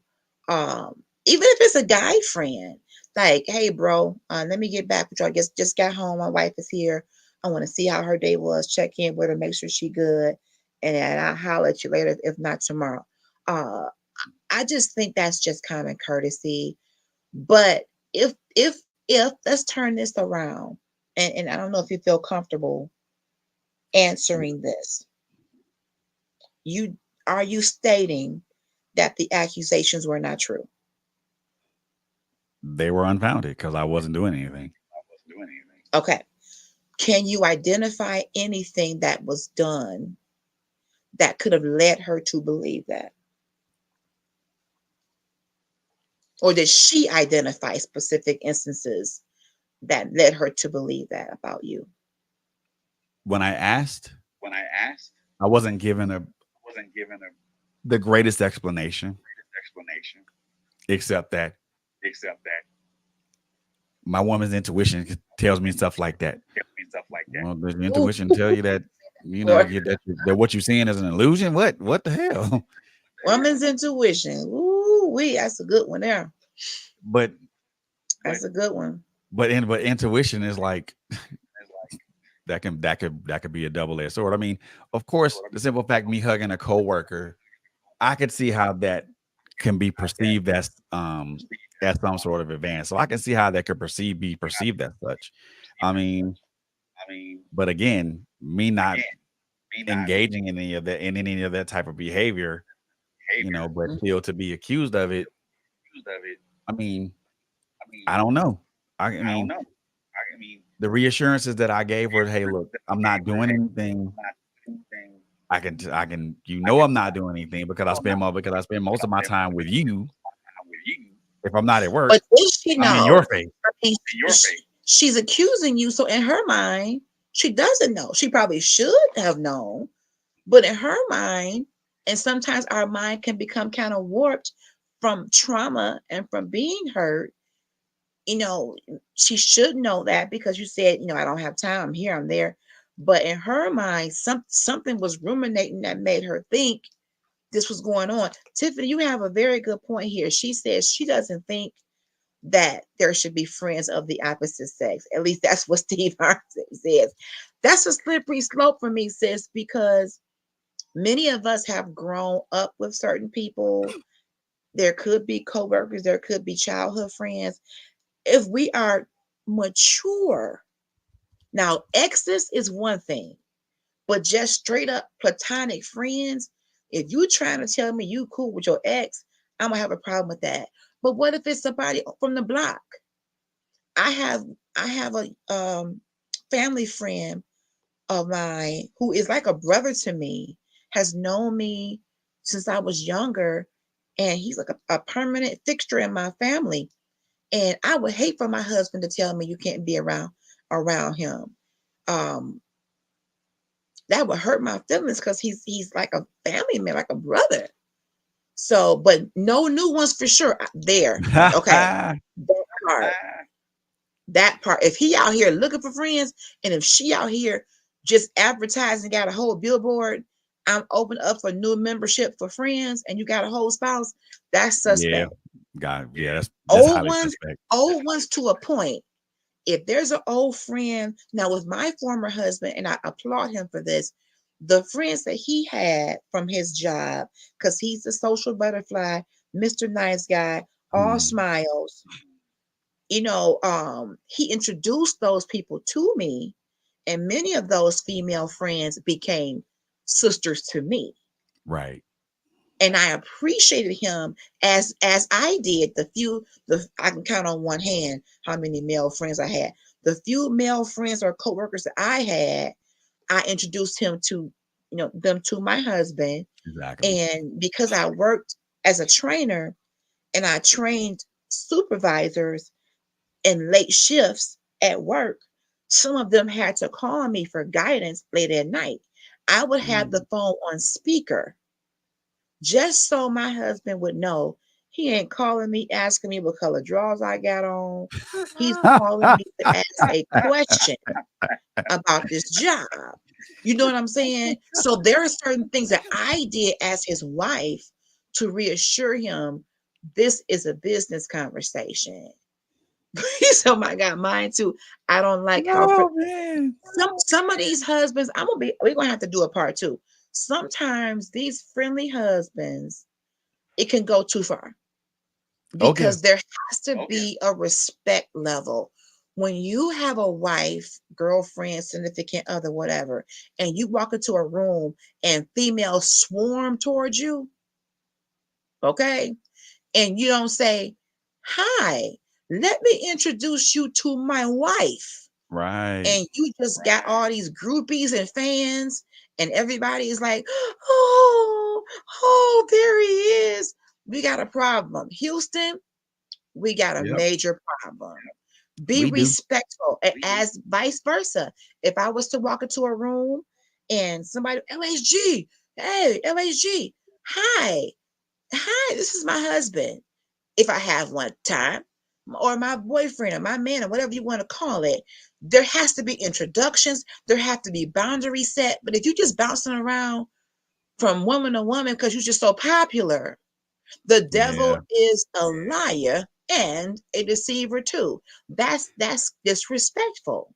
C: even if it's a guy friend, like, hey, bro, let me get back with you. I guess just got home. My wife is here. I want to see how her day was. Check in with her, make sure she good, and I'll holler at you later, if not tomorrow. Uh, I just think that's just common courtesy. But if let's turn this around, and I don't know if you feel comfortable answering this. You Are you stating that the accusations were not true?
A: They were unfounded because I wasn't doing anything.
C: Okay. Can you identify anything that was done that could have led her to believe that? Or did she identify specific instances that led her to believe that about you?
A: When I asked, I wasn't given the greatest explanation, except that my woman's intuition tells me stuff like that. Well, does your
C: Ooh,
A: intuition tell you that
C: Lord.
A: that what you're seeing is an illusion? What the hell?
C: Woman's intuition. Ooh, that's a good one there.
A: But
C: That's a good one.
A: but intuition is like that could be a double-edged sword. I mean, of course, the simple fact me hugging a coworker, I could see how that can be perceived as some sort of advance. So I can see how that could be perceived as such. I mean, but again, me not engaging in any of that type of behavior, but
C: Mhm.
A: still to be accused of it. I mean, I don't know. I mean, the reassurances that I gave were, "Hey, look, I'm not doing anything. I'm not doing anything because I spend most of my time with you. If I'm not at work,
C: But did she
A: I'm in
C: know?
A: your face."
C: I mean, she's accusing you, so in her mind, she doesn't know. She probably should have known, but in her mind, and sometimes our mind can become kind of warped from trauma and from being hurt. You know, she should know that because you said, I don't have time. I'm here, I'm there. But in her mind, something was ruminating that made her think this was going on. Tiffany, you have a very good point here. She says she doesn't think that there should be friends of the opposite sex. At least that's what Steve Harvey says. That's a slippery slope for me, sis, because many of us have grown up with certain people. There could be coworkers, there could be childhood friends. If we are mature, now exes is one thing, but just straight up platonic friends, If you trying to tell me you cool with your ex, I'm gonna have a problem with that. But what if it's somebody from the block? I have I have a family friend of mine who is like a brother to me, has known me since I was younger, and he's like a permanent fixture in my family. And I would hate for my husband to tell me you can't be around him. Um, that would hurt my feelings because he's like a family man, like a brother. So, but no new ones for sure. There, okay, that part, that part. If he out here looking for friends, and if she out here just advertising, got a whole billboard, I'm open up for new membership for friends, and you got a whole spouse, that's
A: Yeah,
C: suspect.
A: God, yeah, that's
C: Old
A: highly
C: ones,
A: suspect.
C: old ones to a point. If there's an old friend, now with my former husband, and I applaud him for this, the friends that he had from his job, because he's a social butterfly, Mr. Nice Guy, all
A: Hmm.
C: smiles, he introduced those people to me, and many of those female friends became sisters to me.
A: Right.
C: And I appreciated him as I did the I can count on one hand how many male friends I had. The few male friends or coworkers that I had, I introduced him to, them to my husband.
A: Exactly.
C: And because I worked as a trainer and I trained supervisors in late shifts at work, some of them had to call me for guidance late at night. I would have the
A: Mm.
C: phone on speaker just so my husband would know he ain't calling me asking me what color drawers I got on. He's calling me to ask a question about this job. You know what I'm saying? So there are certain things that I did as his wife to reassure him this is a business conversation. So my God, mine too. I don't like how
A: Oh man.
C: some of these husbands, we're gonna have to do a part two. Sometimes these friendly husbands, it can go too far
A: Okay.
C: because there has to be a respect level. When you have a wife, girlfriend, significant other, whatever, and you walk into a room and females swarm towards you, okay, and you don't say, "Hi, let me introduce you to my wife,"
A: Right.
C: and you just got all these groupies and fans, and everybody is like, oh, there he is. We got a problem. Houston, we got a
A: Yep.
C: major problem. Be
A: We do.
C: respectful, as vice versa. If I was to walk into a room and somebody, LHG, hey, LHG, hi, this is my husband. If I have one time, or my boyfriend or my man or whatever you want to call it, there has to be introductions. There have to be boundaries set. But if you're just bouncing around from woman to woman because you're just so popular, the devil
A: Yeah.
C: is a liar and a deceiver too. That's disrespectful.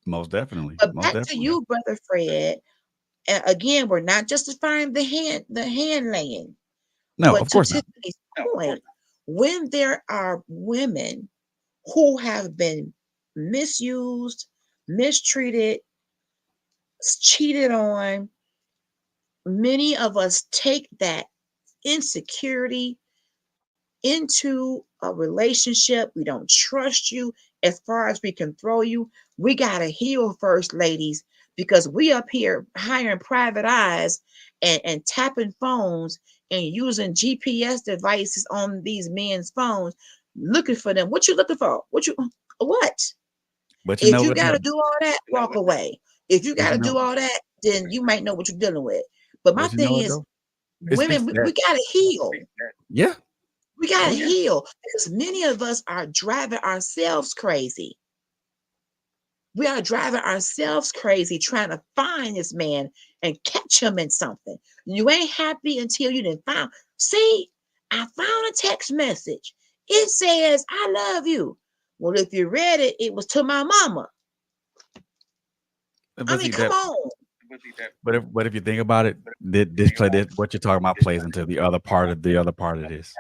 A: Most definitely.
C: But
A: Most
C: back to
A: definitely.
C: you, brother Fred. Again, we're not justifying the hand laying.
A: No,
C: But
A: of
C: to
A: course not.
C: Tiffany's point, when there are women who have been misused, mistreated, cheated on, many of us take that insecurity into a relationship. We don't trust you as far as we can throw you. We got to heal first, ladies, because we up here hiring private eyes and tapping phones and using GPS devices on these men's phones, looking for them. What you looking for? What?
A: But you
C: If
A: know
C: you
A: what
C: got to
A: though?
C: do all that, walk away. If you got
A: But
C: to
A: you know,
C: do all that, then you might know what you're dealing with. But my
A: but you know
C: thing
A: what
C: is,
A: though? It speaks
C: women,
A: to
C: we
A: that.
C: got to heal.
A: Yeah.
C: We got to
A: Oh yeah.
C: heal because many of us are driving ourselves crazy. We are driving ourselves crazy trying to find this man and catch him in something. You ain't happy until you didn't find. See, I found a text message. It says, I love you. Well, if you read it, it was to my mama. I
A: But
C: mean,
A: see
C: come
A: that.
C: on.
A: But if you think about it, this what you're talking about plays into the other part of this.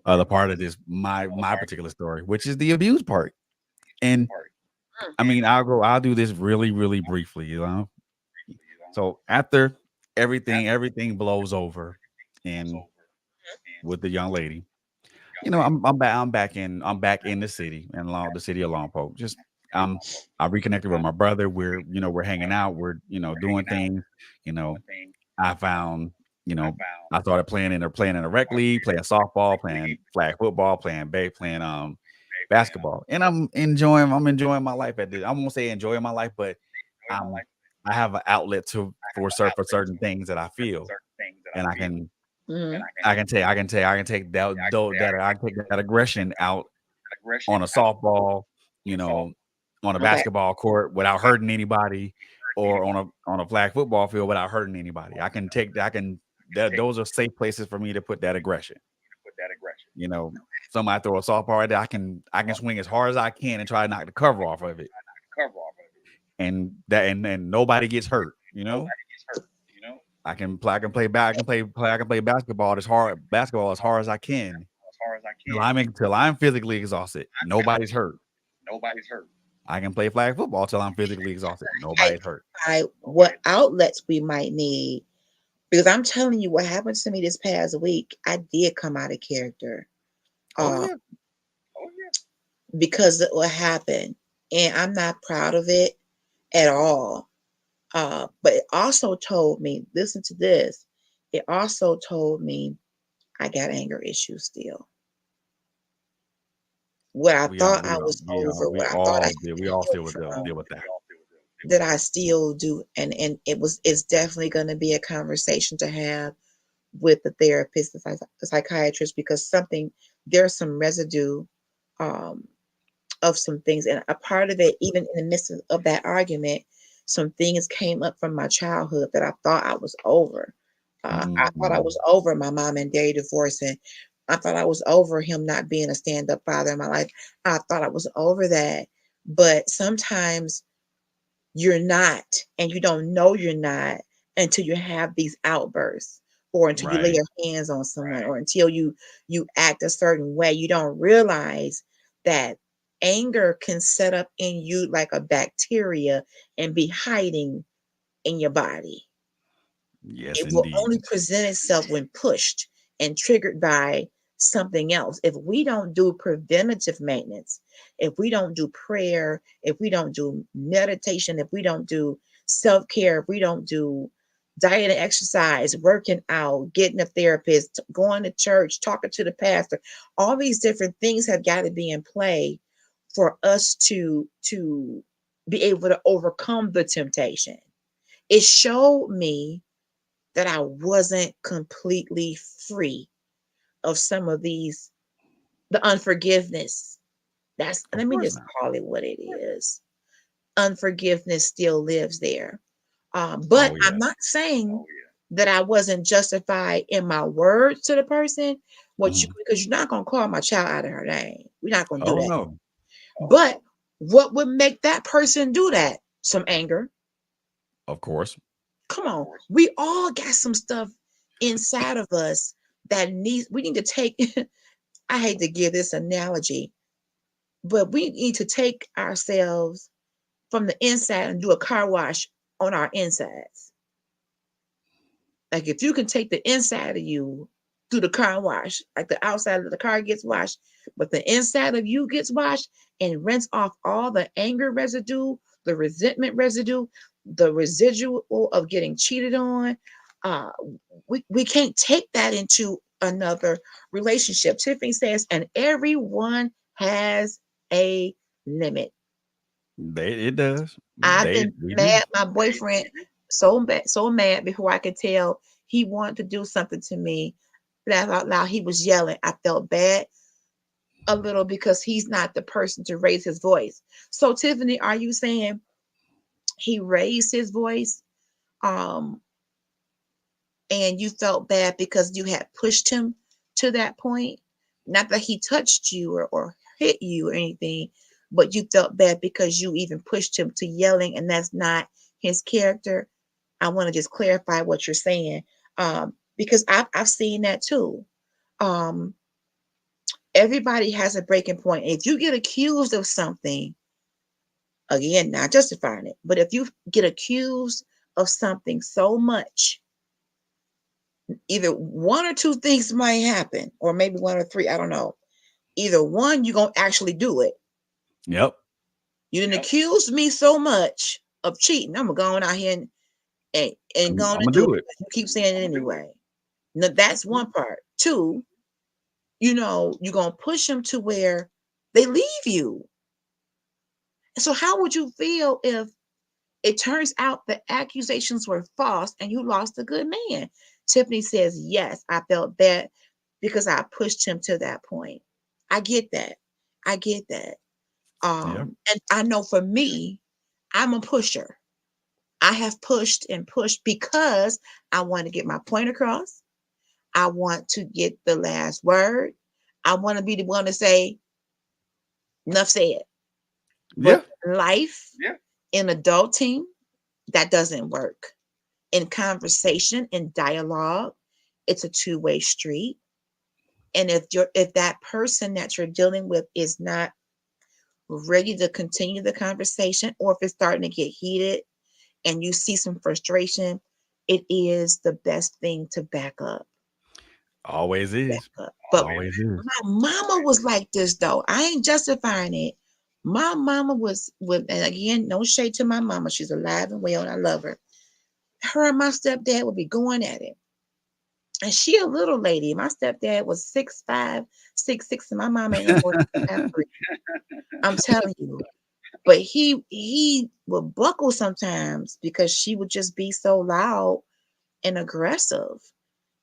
A: Other part of this, my particular story, which is the abuse part. And I mean, I'll do this really, really briefly, you know. So after everything blows over, and with the young lady, I'm back in the city and the city of Lompoc. Just um, I reconnected with my brother. We're hanging out. We're doing things. You know, I found you know I started playing in a rec league, playing softball, playing flag football, playing basketball, and I'm enjoying my life at this. I won't say enjoying my life, but I'm I have an outlet for certain things that I feel, and
C: Mm-hmm.
A: I can take I can take that aggression out on a softball, you know, on a
C: Okay.
A: basketball court without hurting anybody, or on a flag football field without hurting anybody. I can that those are safe places for me to put that aggression. You know, somebody throw a softball right there, I can swing as hard as I can and try to knock the cover off of it, and nobody gets hurt. I can play basketball as hard as I can till I'm physically exhausted. Nobody's hurt. I can play flag football till I'm physically exhausted.
C: I,
A: Nobody's hurt.
C: what outlets we might need, because I'm telling you what happened to me this past week. I did come out of character,
A: Oh
C: uh,
A: yeah.
C: because of what happened, and I'm not proud of it at all. But it also told me, listen to this. It also told me I got anger issues still. What I thought I was over, what I thought I
A: We
C: had
A: all still
C: healed
A: with
C: from,
A: deal with that.
C: that I still do, and it's definitely going to be a conversation to have with the therapist, the psychiatrist, because there's some residue, um, of some things, and a part of it, even in the midst of that argument, some things came up from my childhood that I thought I was over. I thought I
A: Mhm.
C: was over my mom and daddy divorcing. I thought I was over him not being a stand-up father in my life. I thought I was over that. But sometimes you're not, and you don't know you're not until you have these outbursts, or until you lay
A: Right.
C: your hands on someone, or until you act a certain way. You don't realize that anger can set up in you like a bacteria and be hiding in your body.
A: Yes,
C: It will
A: indeed.
C: only present itself when pushed and triggered by something else. If we don't do preventative maintenance, if we don't do prayer, if we don't do meditation, if we don't do self care, if we don't do diet and exercise, working out, getting a therapist, going to church, talking to the pastor, all these different things have got to be in play for us to be able to overcome the temptation. It showed me that I wasn't completely free of some of the unforgiveness.
A: Of
C: Let me
A: course
C: just
A: not.
C: call it what it is. Unforgiveness still lives there. But
A: Oh
C: I'm
A: yeah.
C: not saying that I wasn't justified in my words to the person.
A: Mhm.
C: Because you're not gonna call my child out of her name. We're not gonna do
A: Oh
C: that.
A: no.
C: But what would make that person do that? Some anger.
A: Of course.
C: Come on. We all got some stuff inside of us that we need to take. I hate to give this analogy, but we need to take ourselves from the inside and do a car wash on our insides. Like if you can take the inside of you through the car wash, like the outside of the car gets washed, but the inside of you gets washed, and rinse off all the anger residue, the resentment residue, the residual of getting cheated on. Uh, we can't take that into another relationship. Tiffany says, and everyone has a limit.
A: It does.
C: I've been
A: We do.
C: mad. My boyfriend so mad before I could tell he wanted to do something to me. Laugh out loud. He was yelling. I felt bad a little because he's not the person to raise his voice. So Tiffany, are you saying he raised his voice, um, and you felt bad because you had pushed him to that point? Not that he touched you or hit you or anything, but you felt bad because you even pushed him to yelling, and that's not his character. I want to just clarify what you're saying, because I've seen that too. Um, Everybody has a breaking point. If you get accused of something, again, not justifying it, but if you get accused of something so much, either one or two things might happen, or maybe one or three. I don't know. Either one, you're gonna actually do it.
A: Yep.
C: You didn't accuse me so much of cheating. I'm gonna go on out here and go on
A: I'm
C: and
A: gonna
C: do
A: do
C: it.
A: it.
C: You keep saying it anyway. Now that's one part. Two, you're gonna push them to where they leave you. So how would you feel if it turns out the accusations were false and you lost a good man? Tiffany says, yes, I felt that because I pushed him to that point. I get that. I get that.
A: Yeah.
C: And I know for me, I'm a pusher. I have pushed and pushed because I want to get my point across. I want to get the last word. I want to be the one to say, enough said.
A: Yeah.
C: But life, in adulting, that doesn't work. In conversation, in dialogue, it's a two-way street. And if that person that you're dealing with is not ready to continue the conversation, or if it's starting to get heated and you see some frustration, it is the best thing to back up.
A: Always is.
C: But
A: Always is.
C: my mama was like this though. I ain't justifying it. My mama was with, and again, no shade to my mama. She's alive and well, and I love her. Her and my stepdad would be going at it. And she a little lady. My stepdad was 6'5", 6'6", and my mom ain't no more than 5'3". I'm telling you. But he would buckle sometimes because she would just be so loud and aggressive.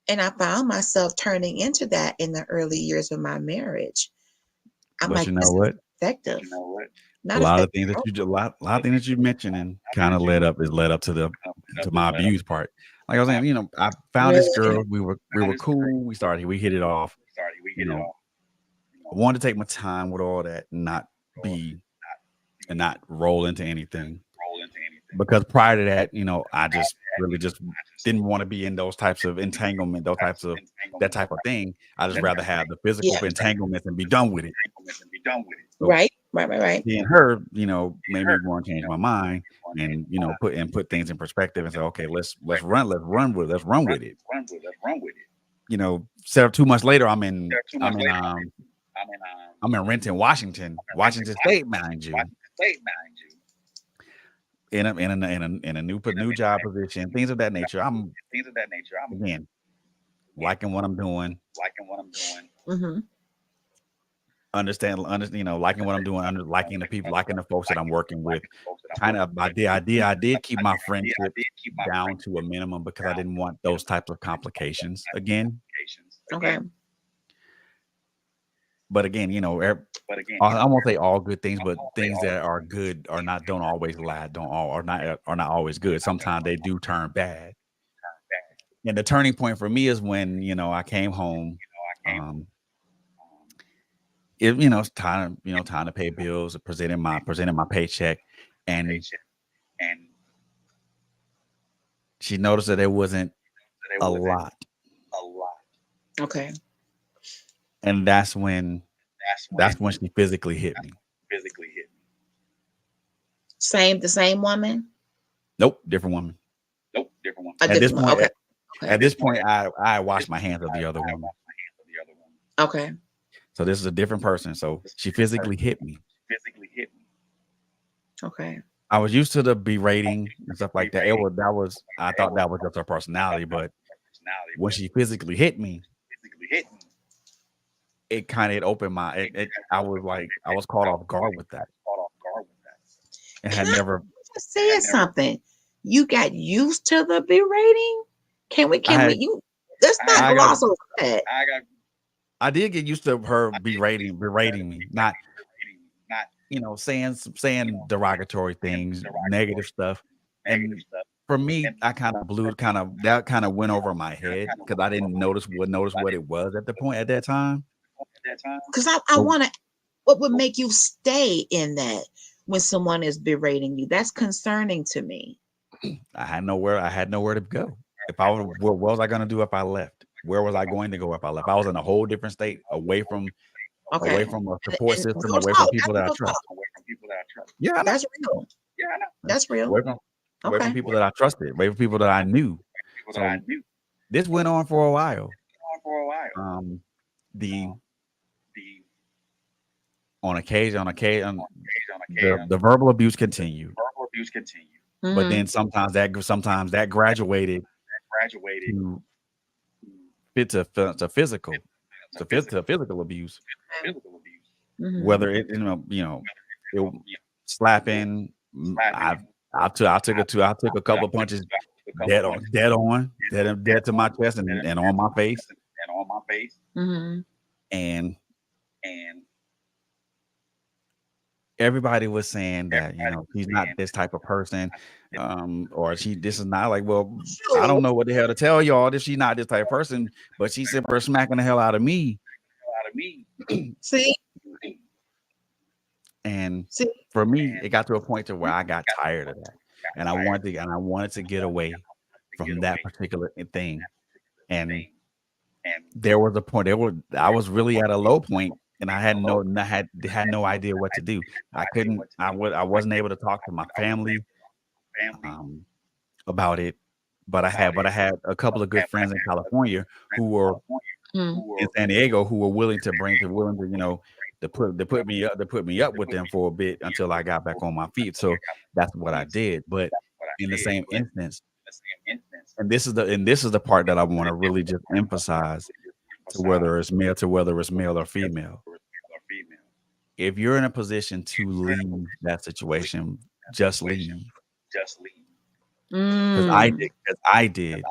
C: And I found myself turning into that in the early years of my marriage. I'm
A: But
C: like,
A: you know
C: this is
A: what?
C: effective.
A: A
C: Not
A: lot of
C: effective.
A: things that you a lot of things that you mentioned and kind of led up to my abuse part. Like I was saying, I found this
C: Really?
A: girl. We were cool. We hit it off. You know, I wanted to take my time with all that and not be and not roll into anything. Because prior to that, I just really just didn't want to be in those types of entanglement, that type of thing. I just rather have the physical
C: Yeah.
A: entanglements and be done with it. So
C: Right.
A: seeing her, made me want to change my mind and put things in perspective and say, okay, let's run with it. 2 months later, I'm in Renton, Washington State, mind you, in a new job position, things of that nature. I'm again liking what I'm doing,
C: Mm-hmm.
A: liking what I'm doing, liking the people, liking the folks that I'm working with. Kind of, I did keep my friendships down to a minimum because I didn't want those types of complications again.
C: Okay.
A: But again, I won't say all good things, but things that are good don't always last, are not always good. Sometimes they do turn bad. And the turning point for me is when I came home. It's time to pay bills, presenting my paycheck, and she noticed that it wasn't a lot,
C: Okay.
A: and that's when she physically hit me.
C: The same woman?
A: Nope, different woman.
C: A
A: At this
C: different one.
A: point,
C: Okay.
A: at this point, I washed my hands of the other woman.
C: Okay.
A: So this is a different person. So she physically hit me.
C: Okay.
A: I was used to the berating and stuff like that. I thought that was just her personality, but when she physically hit me, it opened my. I was caught off guard with that. And had
C: Can I
A: never.
C: just say something? You got used to the berating? Can we let's not gloss over that.
A: I did get used to her berating me, not saying derogatory things, negative stuff. And for me, I that kind of went over my head because I didn't notice what it was at that time.
C: Because I want to, what would make you stay in that when someone is berating you? That's concerning to me.
A: I had nowhere to go. If I was, what was I going to do if I left? Where was I going to go if I left? I was in a whole different state, away from a support system, away from people that I trust. Yeah,
C: that's real. That's real.
A: Away from people that I trusted, away from people that I knew. So this went on for a while.
B: For a while.
A: The
B: The
A: on occasion,
B: on occasion,
A: the verbal abuse continued,
B: verbal abuse continued.
A: but
C: Mhm.
A: then sometimes that graduated
B: Graduated
A: to
B: to
A: physical
B: physical
A: physical abuse,
B: physical abuse.
C: Mhm.
A: whether it it, slapping.
B: Slapping.
A: I took a couple of punches dead to my chest and on my face,
B: and on my face.
C: Mhm.
A: and
B: And
A: everybody was saying that
B: everybody was
A: she's not
B: saying
A: this type of person, or this is not like, well, I
C: Sure.
A: don't know what the hell to tell y'all if she's not this type of person, but she's simply smacking the hell out of me.
B: out of me.
C: See,
A: And
C: see.
A: for me, it got to a point to where I got tired of that, and I wanted to get away from that particular thing. And
B: And
A: there was a point. I was really at a low point, and I had no idea what to do. I wasn't able to talk to my family
B: family
A: about it, but I had a couple of good friends in California who were
C: Mm.
B: who
A: in
B: were
A: San Diego who were willing to put me up with them for a bit until I got back on my feet. So that's what I did. But
B: what I
A: in the
B: did,
A: same
B: but
A: instance,
B: the same instance.
A: and this is the part that I want to really just emphasize to whether it's male or female.
B: Or female.
A: If you're in a position to leave that situation, just leave.
B: Just leave.
A: Because
C: Mm.
A: I did.
B: I did.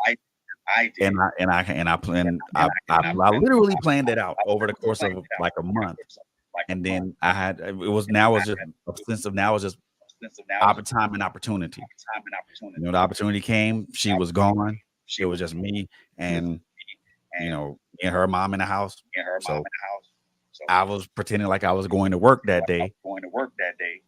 A: I literally planned it out over the course of like a month. And then it was just a sense of now it's just time and opportunity.
B: time and opportunity.
A: The opportunity came, she was gone. It was just me and
B: and
A: me and her mom in the house.
B: and her mom
A: So
B: in the house. So
A: I was pretending like I was going to work that day,
B: going to work that day.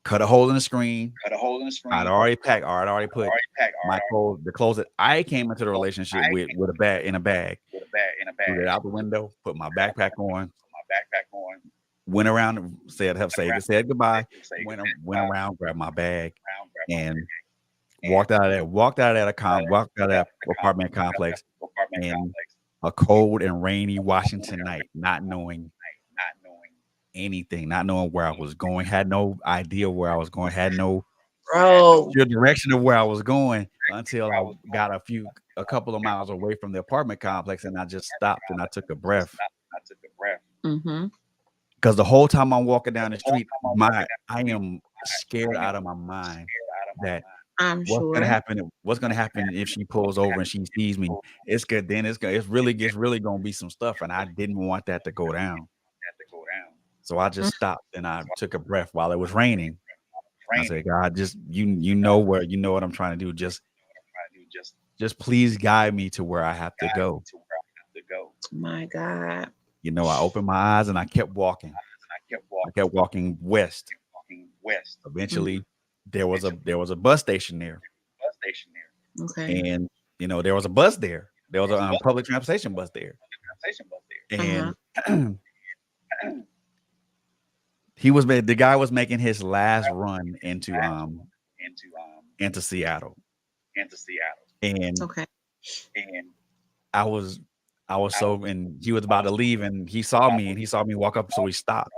A: cut a hole in the screen.
B: Cut a hole in the screen.
A: I'd already packed, I'd already put
B: packed
A: my clothes, the clothes that I came into the relationship with a bag in a bag.
B: with a bag in a bag.
A: Threw it out the window, put my backpack on,
B: Put my backpack on.
A: went around, said goodbye,
B: Say
A: went
B: goodbye,
A: around, grabbed my bag,
B: around, grab my
A: and
B: bag,
A: walked out of that apartment complex
B: apartment
A: in
B: complex.
A: a cold and rainy Washington night, not knowing
B: Not knowing
A: anything, not knowing where I was going, had no idea where I was going, had no
C: Bro.
A: direction of where I was going until I got a couple of miles away from the apartment complex, and I just stopped and I took a breath.
B: I took a breath.
C: Mm-hmm.
A: Because the whole time I'm walking down the street, I am scared out of my mind that
C: I'm
A: what's
C: sure.
A: gonna happen? What's gonna happen if she pulls over and she sees me? It's good. Then it's really gonna be some stuff, and I didn't want that to go down.
B: Had to go down.
A: So I just stopped and I took a breath while it was raining. I
B: Raining.
A: said, God, just you know what I'm trying to do.
B: Just
A: Just please guide me to where I have to go.
B: to where I have to go.
C: My God.
A: I opened my eyes and I kept walking.
B: And I
A: I kept walking west.
B: walking west.
A: Eventually, there was a bus station there,
B: Bus station there.
C: Okay.
A: and there was a bus there. There was a public transportation bus there,
B: Transportation bus there.
A: and the guy was making his last run into Seattle,
B: into Seattle.
A: and
C: Okay.
B: And
A: I was so, and he was about to leave, and he saw me, walk up, so he stopped,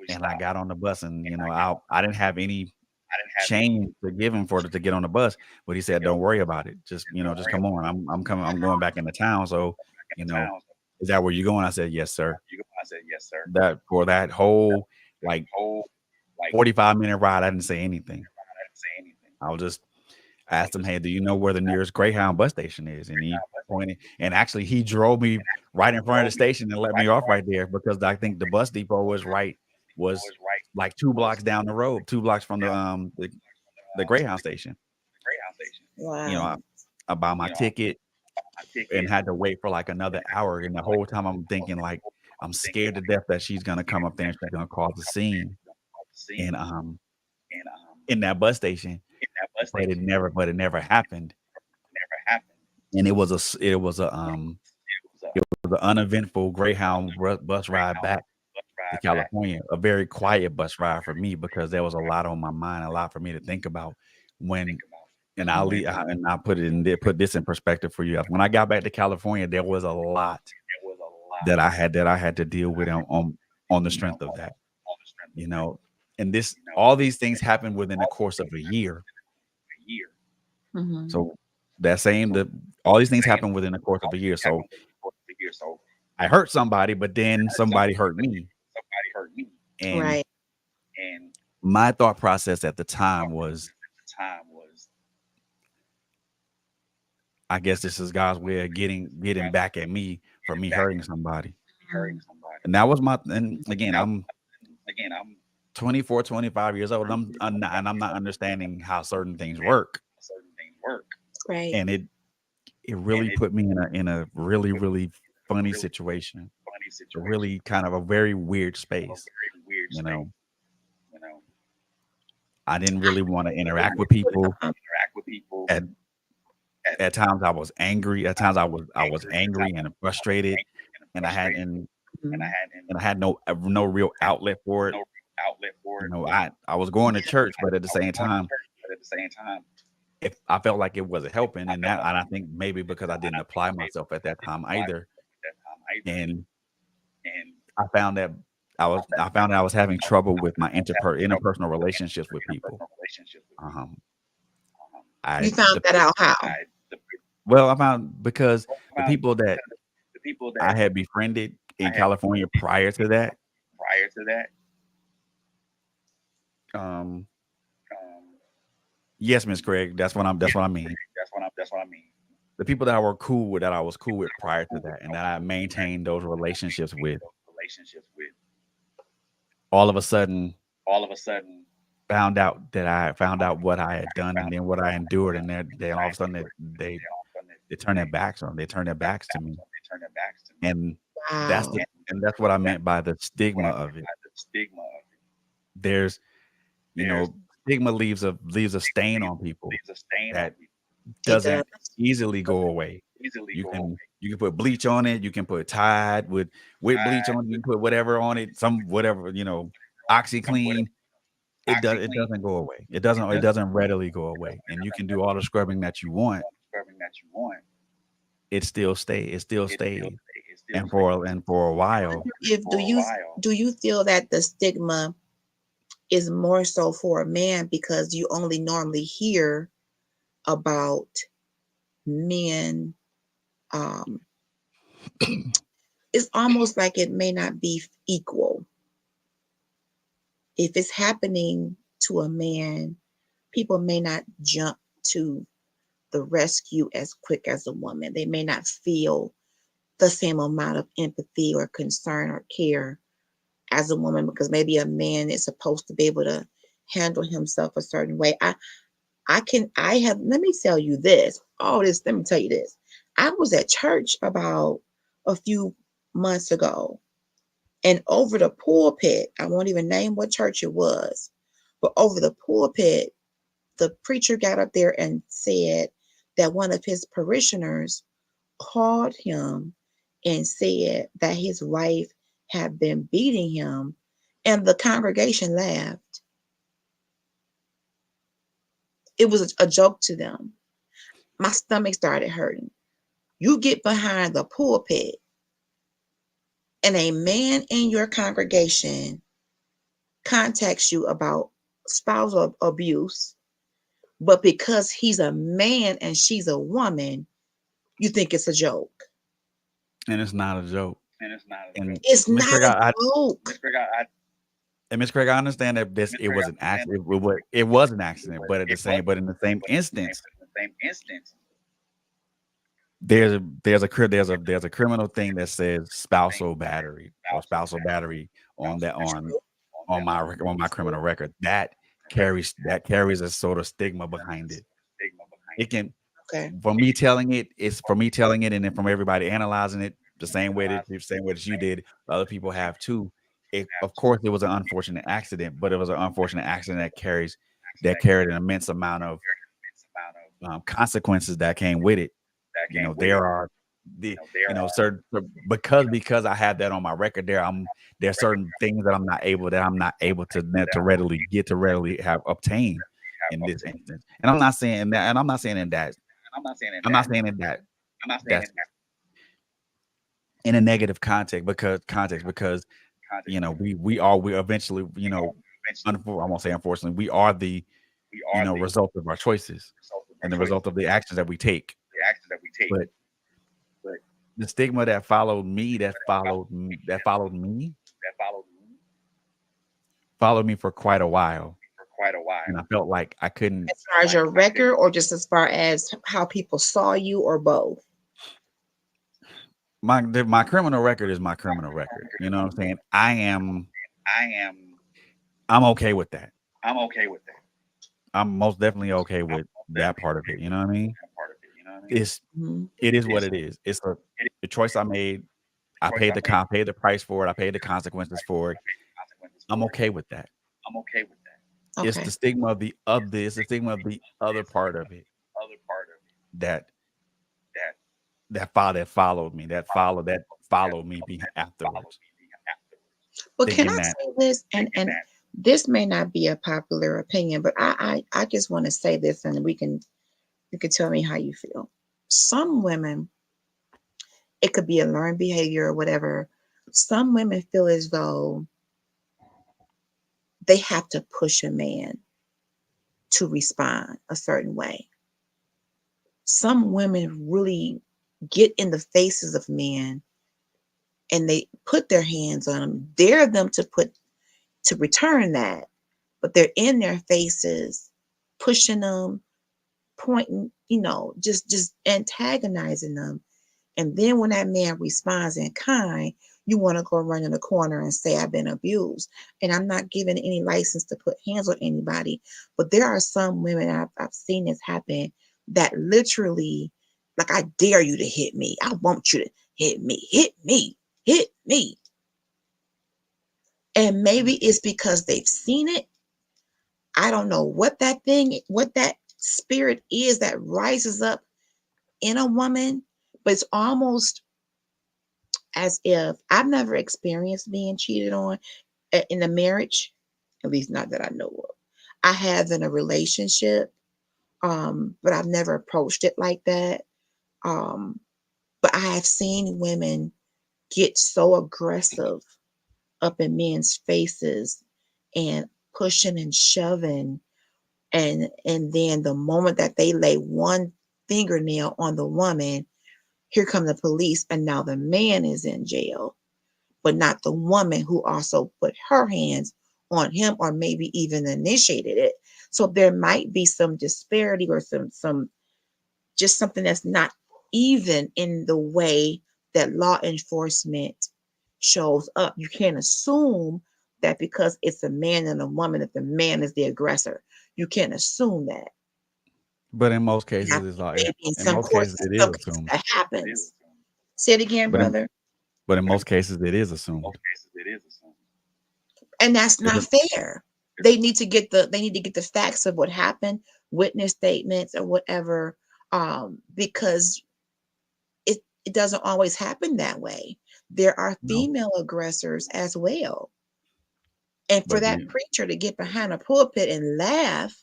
A: and I got on the bus, and I didn't have any
B: I didn't have
A: change to give him to get on the bus, but he said, "Don't worry about it. Just just come on. I'm coming. I'm going back into town. So, is that where you're going?" I said, "Yes, sir."
B: I said, yes, sir.
A: That for that whole like
B: Whole
A: 45-minute ride, I didn't say anything.
B: I didn't say anything.
A: I was just asked him, "Hey, do you know where the nearest Greyhound bus station is?" And he pointed, and actually he drove me right in front of the station and let me off right there, because I think the bus depot was like 2 blocks down the road, 2 blocks from the Greyhound station.
B: Greyhound station.
C: Wow.
A: I bought my ticket
B: I think
A: and had to wait for like another hour, and the whole time I'm thinking like I'm scared to death that she's gonna come up there and she's gonna cause a scene in that bus station. But it never happened.
B: never happened.
A: And it was an uneventful Greyhound bus ride back to California, a very quiet bus ride for me, because there was a lot on my mind, a lot for me to think about when and I'll leave, and I'll put it in there, put this in perspective for you. When I got back to California, there was a lot
B: There was a lot
A: that I had to deal with on the
B: you know,
A: strength of that,
B: on the strength
A: you
B: of that.
A: know. And this,
B: You know,
A: all these things
B: and
A: happened within the
B: all
A: course
B: these
A: of a
B: things
A: year.
B: happened a year.
C: Mhm.
A: So that same,
B: So
A: all these things
B: saying
A: happened within the course of
B: all
A: a
B: these
A: year.
B: things
A: So
B: happened within the course of a year. So
A: I hurt somebody, but then
B: hurt
A: somebody
B: somebody,
A: hurt
B: but then
A: me.
B: somebody hurt me.
A: And
C: Right.
B: And
A: my thought process at the
B: my
A: time
B: thought process
A: was,
B: at the time was,
A: I guess this is God's way of getting
B: guys,
A: back at me for
B: getting
A: me
B: back
A: hurting
B: at
A: somebody.
B: hurting
C: Mhm.
B: somebody.
A: And that was my, and again,
B: Now,
A: I'm
B: again, I'm
A: 24, 25 years old. And
B: 25
A: I'm
B: years
A: not
B: old.
A: understanding how certain things
B: Understanding
A: work.
B: how certain things work.
C: Right.
A: And it
B: And
A: really
B: it
A: put me in a really,
B: put me
A: really
B: in a
A: funny
B: really
A: situation,
B: funny
A: a
B: situation,
A: really kind of a very weird
B: a
A: space.
B: very weird
A: You
B: space.
A: know,
B: You know,
A: I didn't really want to
B: really
A: interact with
B: want to
A: people.
B: interact with people.
A: At
B: At
A: at times I was angry. At times I was
B: angry, at times
A: angry and
B: I was
A: frustrated,
B: angry and
A: and
B: frustrated, and I
C: Mhm.
B: had
A: and I had no real
B: had
A: outlet for it.
B: no outlet for
A: You
B: it.
A: know, I was going to
C: Yeah.
A: church, but at the
B: I was
A: same
B: going to
A: time,
B: church, but at the same time,
A: if I felt like it wasn't helping,
B: I felt like
A: and I think maybe because I
B: and
A: didn't
B: I think
A: apply
B: maybe
A: myself at
B: because I
A: that
B: didn't
A: time
B: apply
A: either,
B: myself at that time either.
A: and
B: And
A: I found that I found that I was having trouble with my
B: I was having trouble
A: interpersonal
B: with my
A: relationships with people.
B: interpersonal relationships with people.
A: Um,
C: You
A: I
C: found
A: the
C: that out how?
B: I the,
A: Well, I found because the
B: found
A: people that
B: because the people
A: I
B: that
A: had befriended
B: I
A: in
B: had
A: California prior to that,
B: prior to that,
A: um,
B: um,
A: yes, Miss Craig, that's
B: yes,
A: what I mean.
B: that's what I mean.
A: The people that I were cool with, that I was cool with
B: I was
A: prior to
B: cool with,
A: that, and
B: I
A: that
B: was
A: I
B: cool with prior to
A: maintained
B: that,
A: those
B: and I
A: relationships
B: maintained
A: with,
B: those relationships with.
A: all of a sudden
B: All of a sudden,
A: found out what I had
B: I
A: done, and
B: found
A: then what I
B: what
A: endured,
B: I
A: and then
B: what
A: all
B: I
A: of a sudden
B: endured, and then all of a sudden
A: they turned their
B: they
A: backs on, they turned their backs to me,
B: they turn their backs to me.
A: and
C: Wow.
A: that's what I
B: That's
A: meant by the
B: what
A: stigma
B: I
A: of
B: meant
A: it.
B: by the stigma of it.
A: There's, you
B: There's
A: know, stigma leaves a stain
B: leaves,
A: on people
B: leaves a stain on
A: that
B: people.
C: It does.
A: doesn't easily go away.
B: Easily go away.
A: You can put bleach on it, you can put Tide with bleach
B: Tide
A: on it, you
B: with
A: can put whatever on it, some whatever,
B: some whatever
A: OxyClean. It
B: OxyClean.
A: doesn't go away.
B: It
A: It
B: doesn't
A: doesn't readily go away. And you can do all the scrubbing that you want,
B: scrubbing that you want.
A: it still stays.
B: It still stays.
A: And for a while,
C: If
B: For a while,
C: do you feel that the stigma is more so for a man because you only normally hear about men, um it's almost like it may not be equal. If it's happening to a man, people may not jump to the rescue as quick as a woman. They may not feel the same amount of empathy or concern or care as a woman because maybe a man is supposed to be able to handle himself a certain way. I have let me tell you this. Let me tell you this. I was at church about a few months ago, and over the pulpit, I won't even name what church it was, but over the pulpit, the preacher got up there and said that one of his parishioners called him and said that his wife had been beating him, and the congregation laughed. It was a joke to them. My stomach started hurting. You get behind the pulpit, and a man in your congregation contacts you about spousal abuse, but because he's a man and she's a woman, you think it's a joke.
A: and it's not a joke.
B: and it's not a
A: And
B: joke.
C: It's
A: Miss
C: not
A: Craig,
C: a joke.
A: Miss Craig, I understand that it was an accident. It was an accident, but but in the same instance,
B: in the same instance,
A: there's a criminal thing that says spousal battery or
B: spousal
A: spousal battery on that
C: True.
A: on my criminal record that carries a sort of stigma behind it.
B: stigma behind
A: It can
C: Okay.
A: for me telling it, it's for me telling it, and then from everybody analyzing it the same way that you did, other people have too. Of course, it was an unfortunate accident, but it was an unfortunate accident that carried an immense amount of
B: amount of
A: consequences that came with it.
B: that
A: You know,
B: came with it.
A: there are the
B: There are
A: certain because I have that on my record. There's certain things that I'm not able to readily have obtained. in this instance. And I'm not saying that, and I'm not saying in that, I'm not saying in that that's in a negative context because we eventually, I won't say unfortunately, we are the result of our choices and the result of the actions that we take. But the stigma that followed me for quite a while, and I felt like I couldn't.
C: As far as your record, or just as far as how people saw you, or both?
A: My criminal record is my criminal record. You know what I'm saying? I'm okay with that. I'm most definitely okay with that part of it. You know what I mean? It's
C: Mhm.
A: it is what it is. It's a choice I made. I paid the price for it. I paid the consequences for it. I'm okay with that. It's
C: Okay.
A: the stigma of it's the stigma of the other part of it that followed me afterwards.
C: Well, can
A: Thinking
C: I
A: that
C: say this? And this may not be a popular opinion, but I just want to say this, and you can tell me how you feel. Some women, it could be a learned behavior or whatever. Some women feel as though they have to push a man to respond a certain way. Some women really get in the faces of men and they put their hands on them, dare them to return that, but they're in their faces, pushing them, pointing, just antagonizing them. And then when that man responds in kind, you want to go run in the corner and say, I've been abused. And I'm not giving any license to put hands on anybody. But there are some women, I've seen this happen, that literally, like, I dare you to hit me. I want you to hit me, hit me, hit me. And maybe it's because they've seen it. I don't know what that spirit is that rises up in a woman, but it's almost as if I've never experienced being cheated on in a marriage, at least not that I know of. I have in a relationship, but I've never approached it like that. Um, but I have seen women get so aggressive up in men's faces and pushing and shoving, and then the moment that they lay one fingernail on the woman, here come the police, and now the man is in jail, but not the woman who also put her hands on him or maybe even initiated it. So there might be some disparity or some just something that's not even in the way that law enforcement shows up. You can't assume that because it's a man and a woman that the man is the aggressor. You can't assume that.
A: But in most
C: And I
A: cases,
C: think maybe in some
A: it is
C: cases
A: assumed.
C: that happens. Say it again,
A: But in
C: brother.
A: but in most cases, it is assumed.
C: And that's
A: It's
C: not fair. They need to get the facts of what happened, witness statements or whatever, because it doesn't always happen that way. There are
A: No,
C: female aggressors as well. And for
A: but
C: that preacher to get behind a pulpit and laugh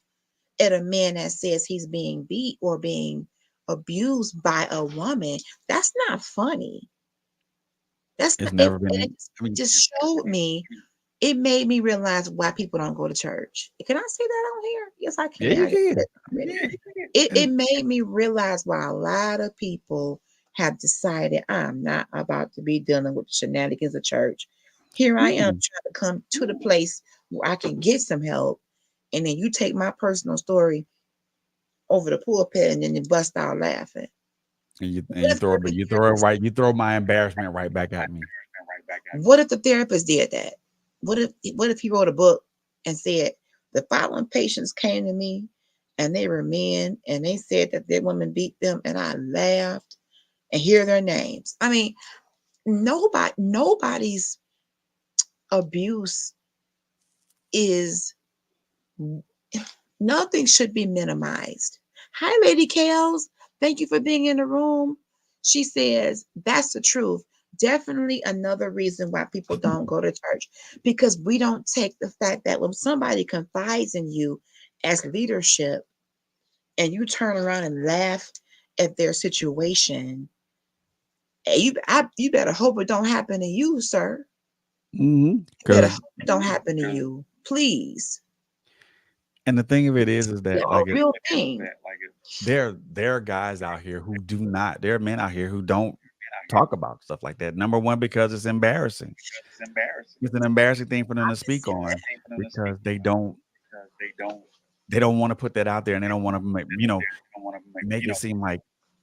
C: at a man that says he's being beat or being abused by a woman, that's not funny. That's
A: it's
C: not it,
A: never
C: and
A: been. I
C: it
A: mean,
C: just showed me, it made me realize why people don't go to church. Can I say that on here? Yes, I
A: yeah,
C: can.
A: you
C: I can say
A: can.
C: that in a minute. It made me realize why a lot of people have decided I'm not about to be dealing with the shenanigans of church. Here I am
A: Mm.
C: trying to come to the place where I can get some help. And then you take my personal story over the pulpit and then you bust out laughing.
A: And
C: What if the therapist,
A: you throw my embarrassment right back at me.
C: what if the therapist did that? What if he wrote a book and said the following patients came to me and they were men and they said that their women beat them and I laughed, and here are their names. I mean, nobody's abuse is, nothing should be minimized. Hi, Lady Kales. Thank you for being in the room. She says, that's the truth. Definitely another reason why people don't go to church, because we don't take the fact that when somebody confides in you as leadership and you turn around and laugh at their situation, you better hope it don't happen to you, sir. You better
A: Because
C: hope it don't happen to you. Please.
A: and the thing of it
C: It's
A: is
C: a
A: that like
C: real thing.
A: there are guys out here who do not. There are men out here who don't talk about stuff like that. Number one, because it's embarrassing.
B: It's embarrassing.
A: It's an embarrassing thing for them
C: I
A: to
C: can
A: speak
C: see that.
A: on because
B: They don't
A: they don't want to put that out there and they don't want to
B: want to
A: make it seem like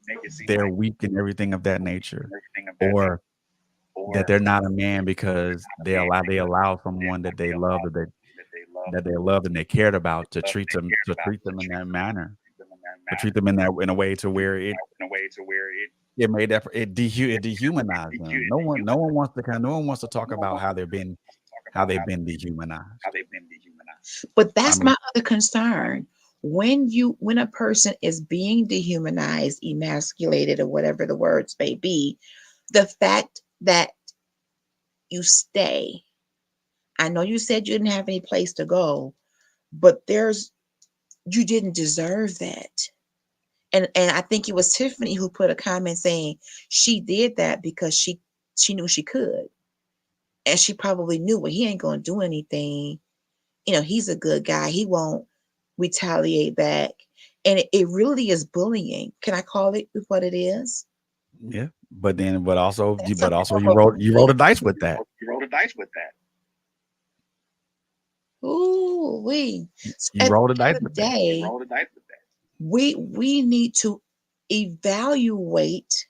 B: make it seem
A: they're
B: like
A: weak and everything of that nature,
B: everything of that nature,
A: or that
B: or
A: they're not a man because they allow someone that they love
B: that they love
A: that they loved and they cared about
B: love and they cared
A: to
B: about
A: treat them in that manner,
B: them in that
A: to treat
B: manner,
A: them in a way to where
B: in a way to where
A: it made that it dehumanized them. No one wants to talk
B: no one
A: about
B: wants to talk
A: how
B: about
A: they've been dehumanized.
B: how they've been dehumanized.
C: But
A: I
C: that's
A: mean,
C: my other concern. When a person is being dehumanized, emasculated, or whatever the words may be, the fact that you stay. I know you said you didn't have any place to go, but you didn't deserve that. And I think it was Tiffany who put a comment saying she did that because she knew she could. And she probably knew, well, he ain't gonna do anything. He's a good guy. He won't retaliate back. And it really is bullying. Can I call it what it is?
A: yeah, but
C: That's a
A: you
C: form of
A: rolled
C: bullying.
A: the dice with that.
B: You roll the dice with that.
C: Ooh, we.
A: You
C: At the
A: rolled the
C: end
A: dice
C: of the
A: with that.
C: day,
B: Roll the dice with that.
C: we need to evaluate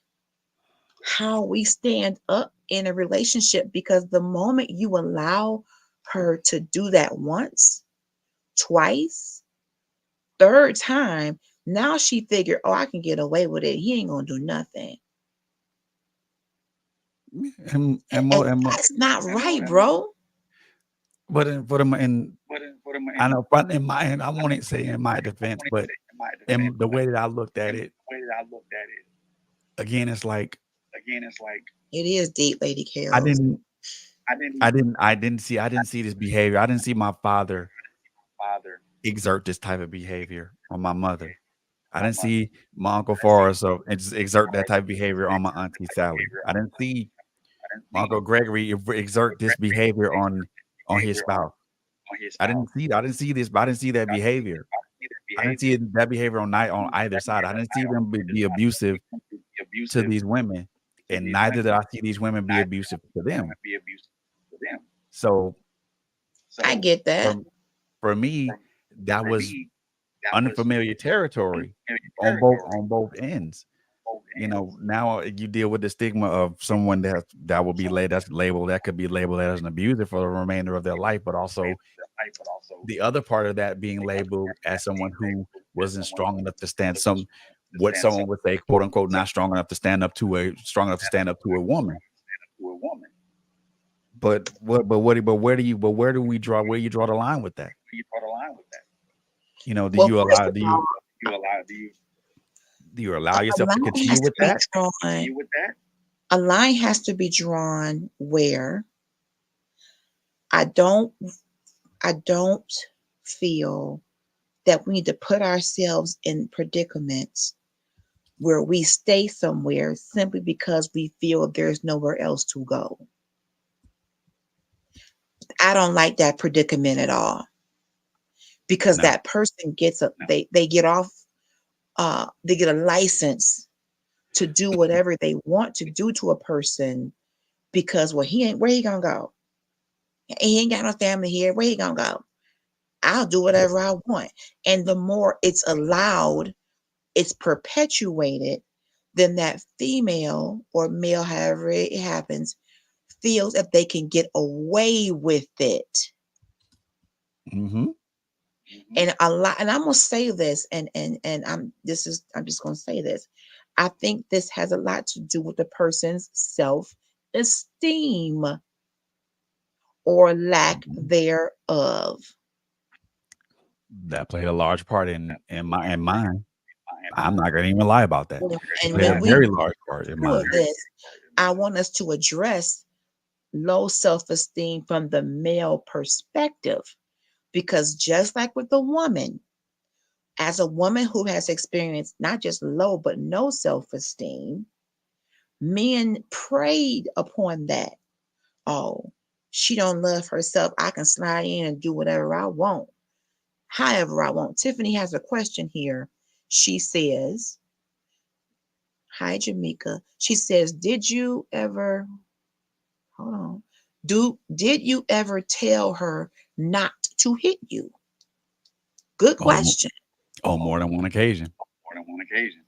C: how we stand up in a relationship, because the moment you allow her to do that once, twice, third time, now she figured, oh, I can get away with it. He ain't gonna do nothing. And
A: And
C: that's not right,
B: And
C: bro.
A: but in
B: But
A: I know, but in my and I want to say in my defense, but
B: in my defense,
A: in the way that I looked at
B: and
A: it,
B: the way that I looked at it,
A: again, it's like
B: again, it's like
C: It is deep, Lady
A: I
C: Kales.
A: didn't
B: I didn't
A: I didn't see this behavior. I didn't see my father
B: bother
A: exert this type of behavior on my mother. I
B: my
A: didn't
B: mother.
A: see my uncle
B: I didn't see
A: Forrest exert that type of behavior on my auntie
B: that
A: Sally.
B: behavior
A: I
B: on
A: didn't see
B: I didn't
A: my
B: see
A: uncle Gregory exert this behavior on his
B: behavior
A: spouse.
B: on his spouse.
A: I didn't see this, but I didn't see that behavior.
B: I didn't see that
A: I didn't
B: behavior.
A: see that behavior on either
B: That
A: side. I
B: behavior
A: didn't see
B: on
A: them
B: either
A: be
B: side.
A: abusive
B: Be
A: to
B: abusive
A: these women,
B: to
A: and
B: these
A: neither did
B: women.
A: I see these women be
B: Neither
A: abusive to them.
B: be abusive to them.
A: So
C: I
B: So
C: get that.
A: for for me,
B: for,
A: that
B: for
A: was
B: me, that was
A: unfamiliar territory
B: unfamiliar territory
A: on both ends.
B: on both
A: You know,
B: ends.
A: now you deal with the stigma of someone that will be labeled that could be labeled as an abuser for the remainder of their life, but also
B: Right, but also
A: the other part of that being
B: the other
A: labeled
B: part of
A: as
B: that
A: someone
B: being
A: who
B: labeled as
A: wasn't
B: someone
A: strong
B: who
A: enough to stand
B: wasn't
A: some
B: strong enough to
A: what
B: stand
A: someone would say, quote unquote,
B: some
A: not strong enough to stand up to a woman.
B: to a woman.
A: But where do you draw the line with that?
B: You draw the line with that.
A: You know,
C: Well, first of all,
B: Do you
A: allow
C: a
A: yourself to
C: line has
A: continue
C: to
A: with
C: be
A: that?
C: drawn.
B: continue with that?
C: A line has to be drawn where I don't I don't feel that we need to put ourselves in predicaments where we stay somewhere simply because we feel there's nowhere else to go. I don't like that predicament at all, because
A: No.
C: that person gets a
B: No.
C: they get off they get a license to do whatever they want to do to a person, because, well, he ain't, where he gonna go? He ain't got no family here. Where he gonna go? I'll do whatever I want. And the more it's allowed, it's perpetuated, then that female or male, however it happens, feels that they can get away with it.
A: Mm-hmm.
C: And a lot, and I'm gonna say this, and I'm just gonna say this. I think this has a lot to do with the person's self-esteem or lack thereof.
A: That played a large part in mine. I'm
B: Mine.
A: not gonna even lie about that. It
C: And
A: played a
C: when we
A: very large part in
C: do of
A: mine.
C: this, I want us to address low self-esteem from the male perspective, because just like with the woman, As a woman who has experienced not just low but no self-esteem, men preyed upon that. Oh, she don't love herself. I can slide in and do whatever I want, however I want. Tiffany has a question here. She says, "Hi, Jamaica." She says, "Did you ever hold on? Did you ever tell her not to hit you?" Good
A: on mo-
C: question.
A: on more than one occasion.
B: More than one occasion.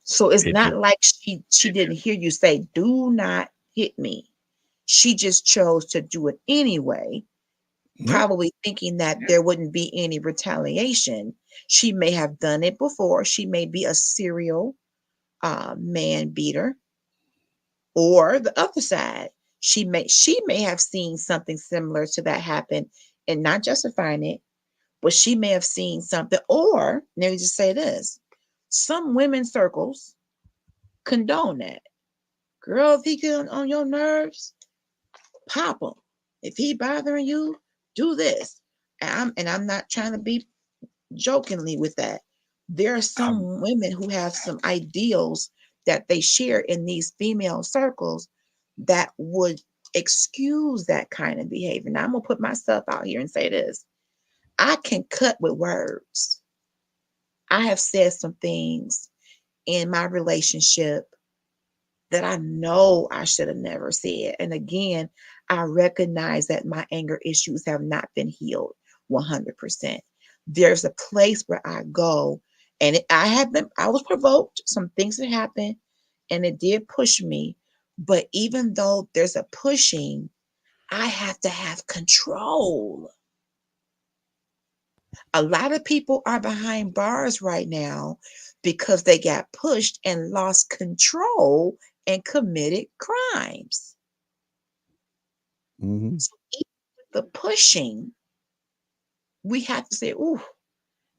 C: So it's
A: It
C: not
A: just
C: like she didn't hear you say, "Do not hit me." She just chose to do it anyway,
A: yeah.
C: probably thinking that there wouldn't be any retaliation. She may have done it before. She may be a serial man beater, or the other side. She may have seen something similar to that happen and not justifying it, but she may have seen something. Or let me just say this: some women's circles condone that. Girl, if he get on your nerves, pop him. If he bothering you, do this. And I'm not trying to be jokingly with that. There are
A: I'm,
C: some women who have some ideals that they share in these female circles that would excuse that kind of behavior. Now I'm gonna put myself out here and say this. I can cut with words. I have said some things in my relationship that I know I should have never said. And again, I recognize that my anger issues have not been healed 100%. There's a place where I go, and I was provoked. Some things that happened, and it did push me. But even though there's a pushing, I have to have control. A lot of people are behind bars right now because they got pushed and lost control and committed crimes.
A: mhm.
C: So even with the pushing, we have to say, "Ooh,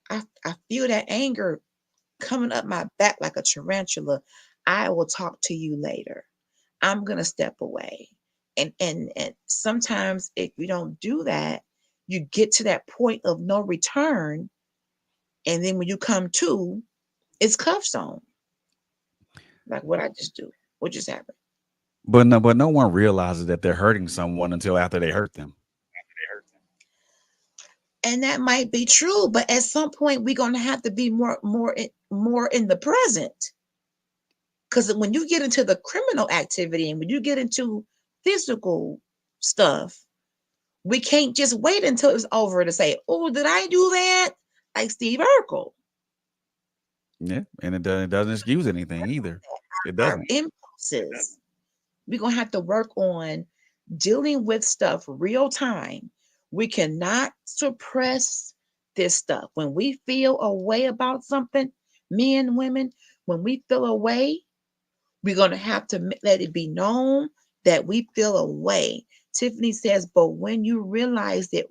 C: I feel that anger coming up my back like a tarantula. I will talk to you later. I'm gonna step away." And sometimes if you don't do that, you get to that point of no return, and then when you come to, it's cuffs on. Like what I just do. What just happened?
A: But no one realizes that they're hurting someone until after they hurt them.
B: They hurt them.
C: And that might be true, but at some point we're gonna have to be more in the present. Because when you get into the criminal activity and when you get into physical stuff, we can't just wait until it's over to say, "Oh, did I do that?" Like Steve Urkel.
A: Yeah, and it doesn't excuse anything either. It
C: Our
A: doesn't.
C: impulses. We're gonna have to work on dealing with stuff real time. We cannot suppress this stuff. When we feel a way about something, men, women, when we feel a way, we're going to have to let it be known that we feel a way. Tiffany says, "But when you realize it,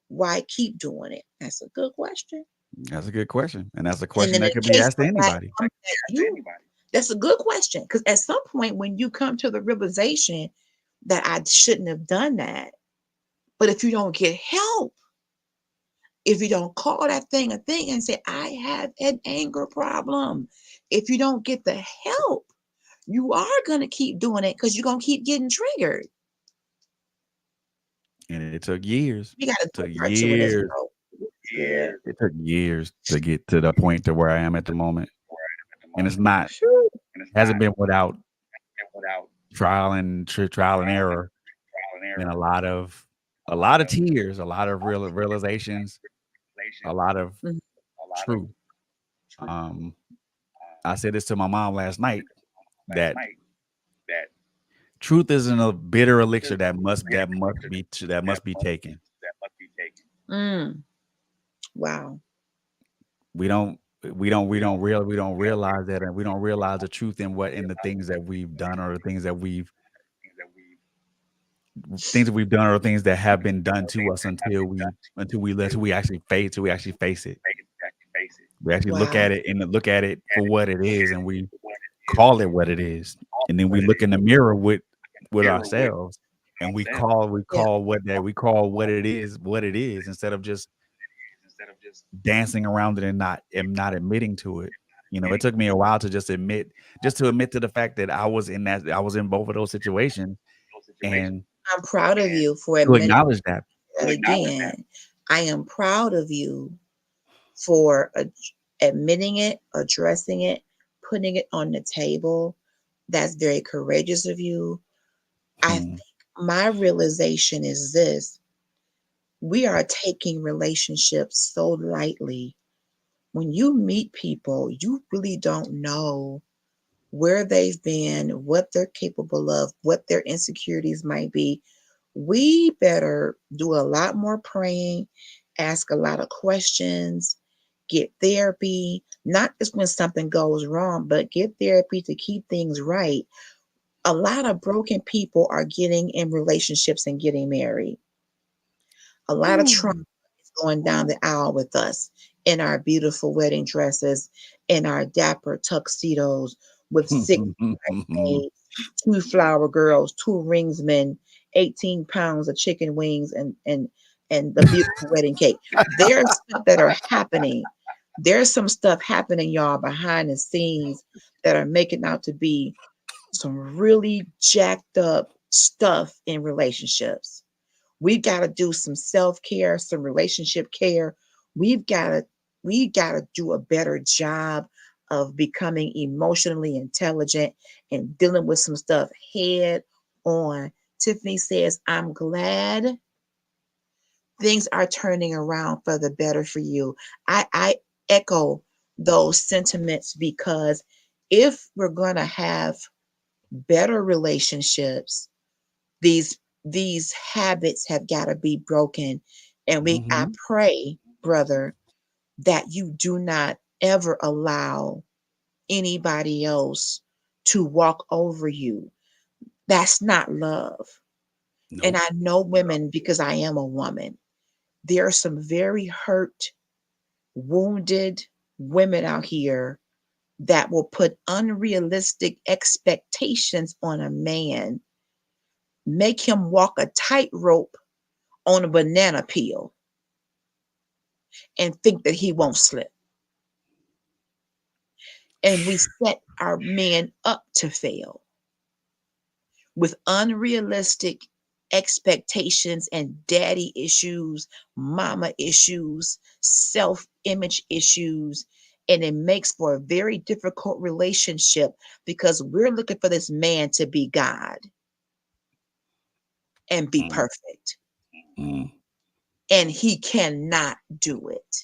C: why keep doing it?" That's a good question.
A: That's a good question, and that's a
C: And
A: question
C: then in
A: that could be
C: case
A: asked to
C: of that,
A: anybody.
B: Anybody.
C: that's a good question. Because at some point, when you come to the realization that I shouldn't have done that, but if you don't get help, if you don't call that thing a thing and say, "I have an anger problem," if you don't get the help, you are going to keep doing it because you're going to keep getting triggered.
A: And it took years.
C: We got to
A: Took
C: do a part two of this,
A: years.
C: bro.
B: Yeah.
C: Good.
A: It took years to get to the point to where I am at the moment,
B: At the
A: and it's
B: moment.
A: not
C: Phew.
B: And it's
A: hasn't
B: not
A: been without
B: without
A: trial and
B: trial and
A: error, and
B: error,
A: a
B: a
A: lot
B: lot
A: of
B: of
A: tears, a lot of realizations, a
B: relation,
A: lot of
C: Mhm.
B: a lot of
A: truth.
B: truth.
A: Um, I said this to my mom last night
B: Last
A: that
B: night that
A: truth isn't a bitter elixir
B: is
A: that must be taken.
B: that must be taken.
C: Mm. Wow.
A: We don't
B: We don't
A: we don't
B: we don't
A: realize that, and we don't realize the truth in the
B: realize
A: things that we've done, or the
B: things that we
A: things that we've done, or things that have been done to
B: things
A: us
B: that have been done
A: until we actually face it.
B: face it.
A: We actually look
C: Wow.
A: at it and look at it for
B: And
A: what it is, and we
B: what it is,
A: call it what it is. And then we
B: what it
A: look in
B: is.
A: the mirror with
B: Mirror with
A: ourselves, and
B: ourselves.
C: Yeah.
A: we call what it is what it is, instead of just dancing around it and not admitting to it. You know, it took me a while to just to admit to the fact that I was in both of those situations and
C: I'm proud of you for
A: to
C: admitting
A: acknowledge that.
C: that again. I am proud of you for admitting it, addressing it, putting it on the table. That's very courageous of you. I think
A: Hmm.
C: my realization is this: we are taking relationships so lightly. When you meet people, you really don't know where they've been, what they're capable of, what their insecurities might be. We better do a lot more praying, ask a lot of questions, get therapy, not just when something goes wrong, but get therapy to keep things right. A lot of broken people are getting in relationships and getting married. A lot of trauma is going down the aisle with us in our beautiful wedding dresses, in our dapper tuxedos with 6 bridesmaids, 2 flower girls, 2 ringsmen, 18 pounds of chicken wings, and the beautiful wedding cake. There's stuff that are happening. There's some stuff happening, y'all, behind the scenes that are making out to be some really jacked up stuff in relationships. We've got to do some self-care, some relationship care. We've got to we got to do a better job of becoming emotionally intelligent and dealing with some stuff head on. Tiffany says, "I'm glad things are turning around for the better for you." I echo those sentiments because if we're going to have better relationships, these habits have got to be broken. And I
A: Hmm.
C: pray, brother, that you do not ever allow anybody else to walk over you. That's not love. And
A: Nope.
C: I know women because I am a woman. There are some very hurt, wounded women out here that will put unrealistic expectations on a man, make him walk a tightrope on a banana peel and think that he won't slip. And we set our men up to fail with unrealistic expectations and daddy issues, mama issues, self image issues. And it makes for a very difficult relationship because we're looking for this man to be God and be
A: Mm,
C: perfect.
A: mm.
C: And he cannot do it.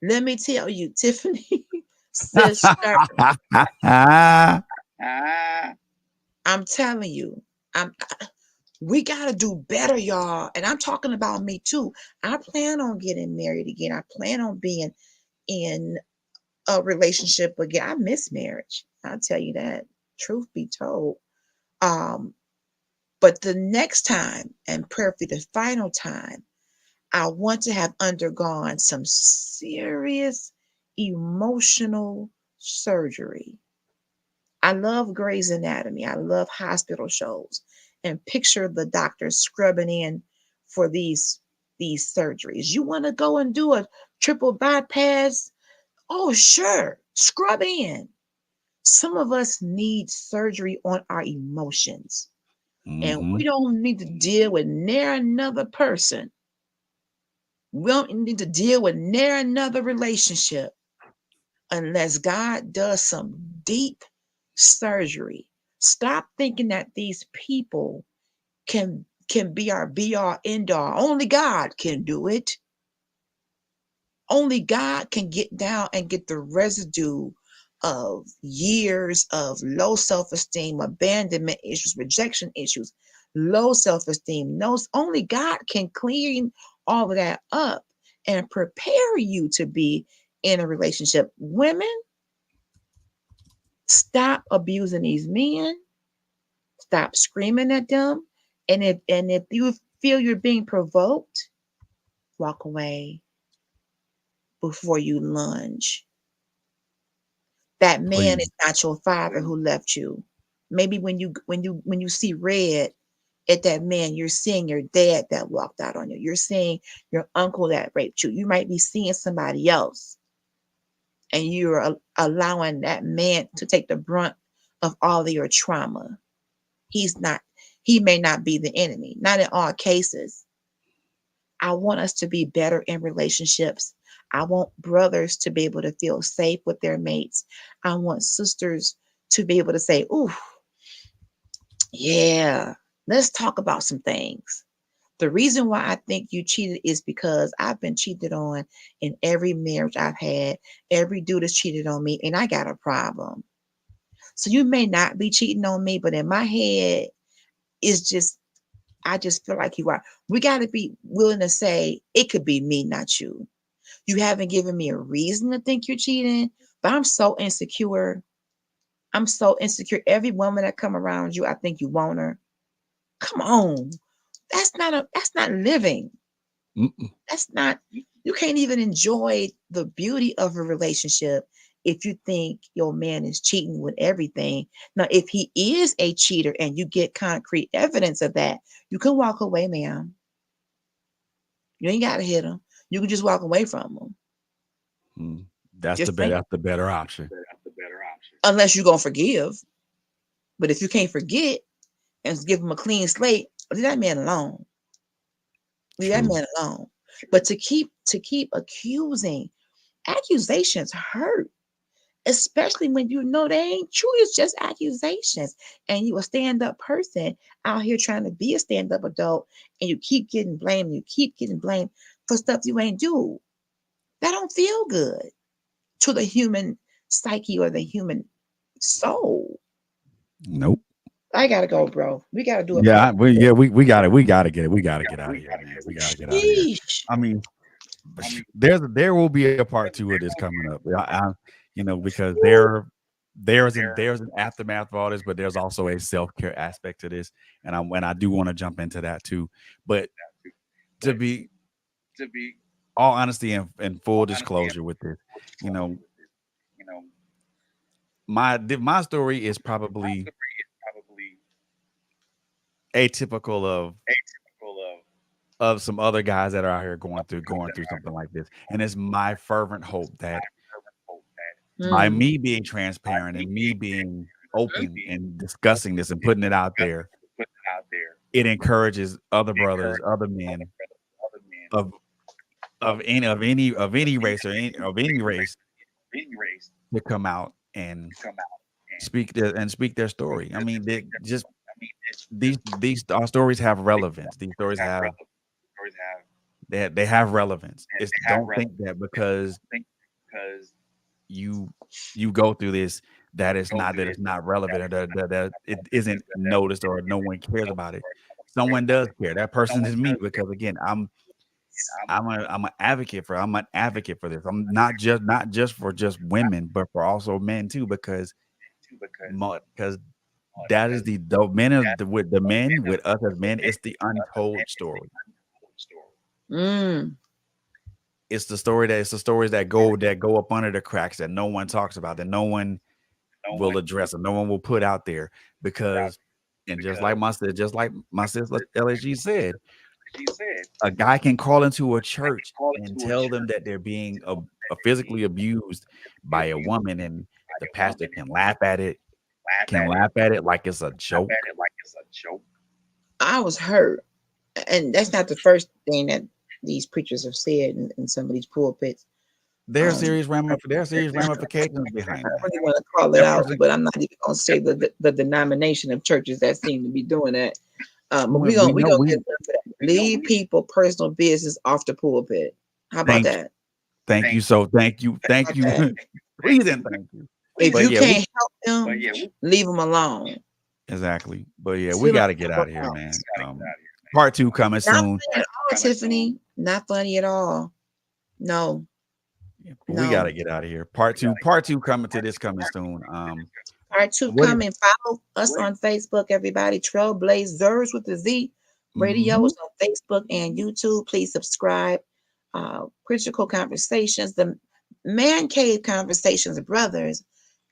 C: Let me tell you, Tiffany, sister,
B: Ah,
C: I'm telling you, I'm we gotta do better, y'all. And I'm talking about me too. I plan on getting married again. I plan on being in a relationship again. I miss marriage. I'll tell you that. Truth be told. Um, but the next time, and prayerfully the final time, I want to have undergone some serious emotional surgery. I love Grey's Anatomy. I love hospital shows and picture the doctors scrubbing in for these surgeries. You want to go and do a triple bypass? Oh, sure. Scrub in. Some of us need surgery on our emotions, and we
A: Hmm.
C: don't need to deal with near another person. We don't need to deal with near another relationship unless God does some deep surgery. Stop thinking that these people can be our be all end all. Only God can do it. Only God can get down and get the residue of years of low self-esteem, abandonment issues, rejection issues, low self-esteem. No, only God can clean all of that up and prepare you to be in a relationship. Women, stop abusing these men. Stop screaming at them. And if you feel you're being provoked, walk away before you lunge. That man
A: Please.
C: is not your father who left you. Maybe when you see red, at that man, you're seeing your dad that walked out on you. You're seeing your uncle that raped you. You might be seeing somebody else, and you're allowing that man to take the brunt of all of your trauma. He's not, he may not be the enemy, not in all cases. I want us to be better in relationships. I want brothers to be able to feel safe with their mates. I want sisters to be able to say, "Ooh, yeah, let's talk about some things." The reason why I think you cheated is because I've been cheated on in every marriage I've had. Every dude has cheated on me, and I got a problem. So you may not be cheating on me, but in my head, it's just, I just feel like you are. We got to be willing to say it could be me, not you. You haven't given me a reason to think you're cheating, but I'm so insecure. I'm so insecure. Every woman that come around you, I think you want her. Come on. That's not living.
A: Mm-mm.
C: That's not, you can't even enjoy the beauty of a relationship if you think your man is cheating with everything. Now, if he is a cheater and you get concrete evidence of that, you can walk away, ma'am. You ain't gotta hit him. You can just walk away from him.
A: Mm. That's
C: Just saying.
A: the better option.
B: That's the better option.
C: Unless you're gonna forgive. But if you can't forget and give him a clean slate, leave that man alone. Leave that
A: True.
C: man alone. But to keep accusing, accusations hurt, especially when you know they ain't true. It's just accusations, and you a stand-up person out here trying to be a stand-up adult, and you keep getting blamed. You keep getting blamed for stuff you ain't do. That don't feel good to the human psyche or the human soul.
A: Nope.
C: I gotta go, bro. We gotta do a
A: Yeah,
C: part.
A: we got it. We got to get it. We got to get out of here, man. We got to get out of here.
C: Sheesh.
A: I mean, there will be a part 2 of this coming up. Because there's an aftermath of all this, but there's also a self-care aspect to this, and I do want to jump into that too. But to be
B: To be
A: all honesty and full disclosure with this, you know,
B: you know,
A: my story is probably
B: probably
A: atypical
B: atypical
A: of some other guys that are out here going through something like this, and it's my fervent hope that
B: hope
A: by
C: Mm.
A: me being transparent and me being open and discussing this and putting it out there,
B: put out there.
A: it encourages other brothers, other men
B: Other men
A: of any race or of any race
B: being raised
A: to come out and
B: come out and
A: speak their story. I mean, they just
B: I mean it's
A: these our stories have relevance. These stories have
B: stories have
A: they have relevance. It's
B: they have
A: don't think that because
B: think because
A: you go through this that it's not relevant, or that it isn't noticed, or no one cares about it. Someone does care. That person is me, because again, I'm an advocate for this. I'm not just for just women, but for also men too, because because that is the men of with the men with us as men. It's the untold story.
C: Mm.
A: It's the stories that go up under the cracks, that no one talks about, that no one will address, and no one will put out there, because and just like my sister LSG said,
B: she said
A: a guy can call into a church and tell them that they're being physically abused by a woman, and the pastor can laugh at it like it's a joke.
B: like it's a joke.
C: I was hurt, and that's not the first thing that these preachers have said in some of these pulpits.
A: There are
C: Um,
A: serious ramifications behind
C: I
A: that.
C: really want to call it
A: That
C: out,
A: person,
C: but I'm not even going to say the denomination of churches that seem to be doing that. But
A: we
C: we
A: know
C: gonna get enough of that. Leave people personal business off the pulpit. How about that?
A: thank you. So thank you.
C: Okay.
A: Please and thank you.
C: If
A: But
C: you
A: yeah,
C: can't help them, leave them alone.
A: exactly. But yeah, we
C: Sit
A: got
C: them
A: to get out of here,
C: out.
A: man. Part 2 coming
C: Not
A: soon.
C: funny at all, Tiffany. Not funny at all. No,
A: But we got
C: no.
A: to get out of here. Part two coming soon.
C: Part 2
A: What is
C: coming. Follow us on Facebook, everybody. Trailblazers with the Z. Radio is on Facebook and YouTube. Please subscribe. Critical Conversations, the Man Cave Conversations, brothers.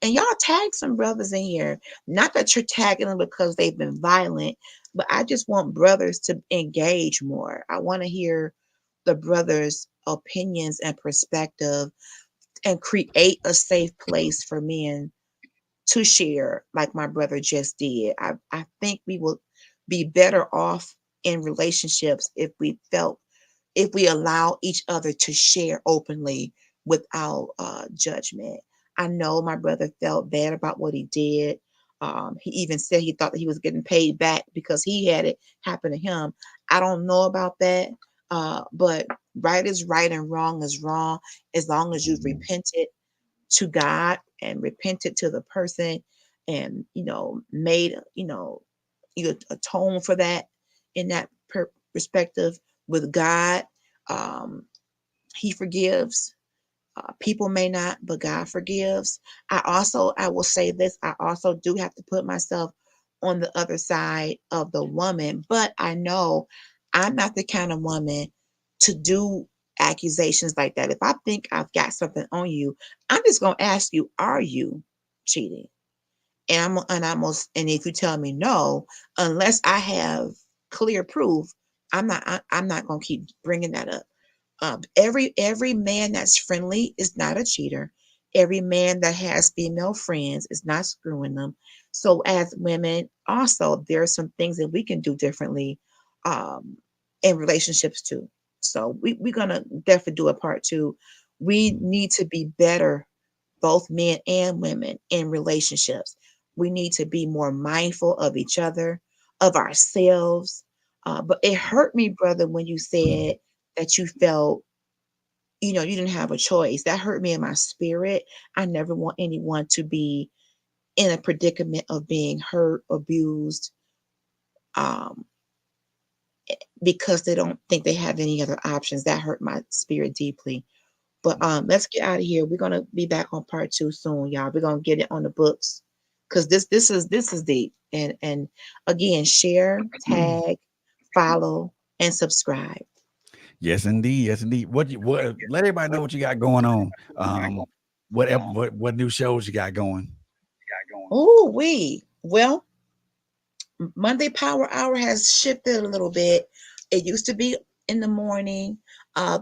C: And y'all tag some brothers in here. Not that you're tagging them because they've been violent. but I just want brothers to engage more. I want to hear the brothers' opinions and perspective and create a safe place for men to share, like my brother just did. I think we will be better off in relationships if we allow each other to share openly without judgment. I know my brother felt bad about what he did. He even said he thought that he was getting paid back because he had it happen to him. I don't know about that, but right is right and wrong is wrong as long as you've
A: Mhm.
C: repented to God and repented to the person and made you atone for that in that perspective with God. um he forgives. People may not, but God forgives. I will say this, I also do have to put myself on the other side of the woman, but I know I'm not the kind of woman to do accusations like that. If I think I've got something on you, I'm just going to ask you, are you cheating? And if you tell me no, unless I have clear proof, I'm not going to keep bringing that up. Every man that's friendly is not a cheater. Every man that has female friends is not screwing them. So as women, also there are some things that we can do differently um, in relationships too. So we're gonna definitely do a part two. We need to be better, both men and women, in relationships. We need to be more mindful of each other, of ourselves. But it hurt me, brother, when you said that you felt you didn't have a choice. That hurt me in my spirit. I never want anyone to be in a predicament of being hurt, abused, um, because they don't think they have any other options. That hurt my spirit deeply. But let's get out of here. We're gonna be back on part two soon, y'all. We're gonna get it on the books because this is deep. And again, share, tag, follow, and subscribe.
A: Yes, indeed. Yes, indeed. What? Let everybody know what you got going on. What new shows you got going?
C: Oh, well, Monday Power Hour has shifted a little bit. It used to be in the morning. Uh,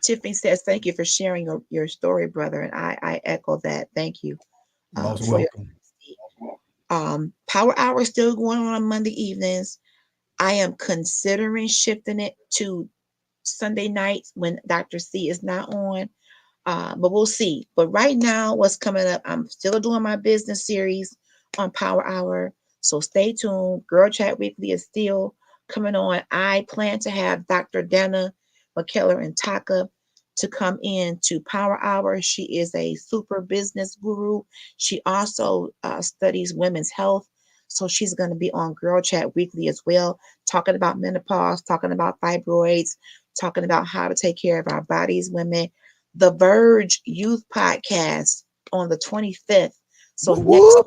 C: Tiffany says, "Thank you for sharing your story, brother," and I echo that. Thank you
A: Most
C: for your
A: welcome.
C: Power Hour is still going on Monday evenings. I am considering shifting it to Sunday nights when Dr. C is not on. But we'll see. But right now, what's coming up, I'm still doing my business series on Power Hour. So stay tuned. Girl Chat Weekly is still coming on. I plan to have Dr. Dana McKellar and Taka to come in to Power Hour. She is a super business guru. She also studies women's health. So she's going to be on Girl Chat Weekly as well, talking about menopause, talking about fibroids, talking about how to take care of our bodies, women. The Verge Youth Podcast on the 25th. So
A: Whoop
C: next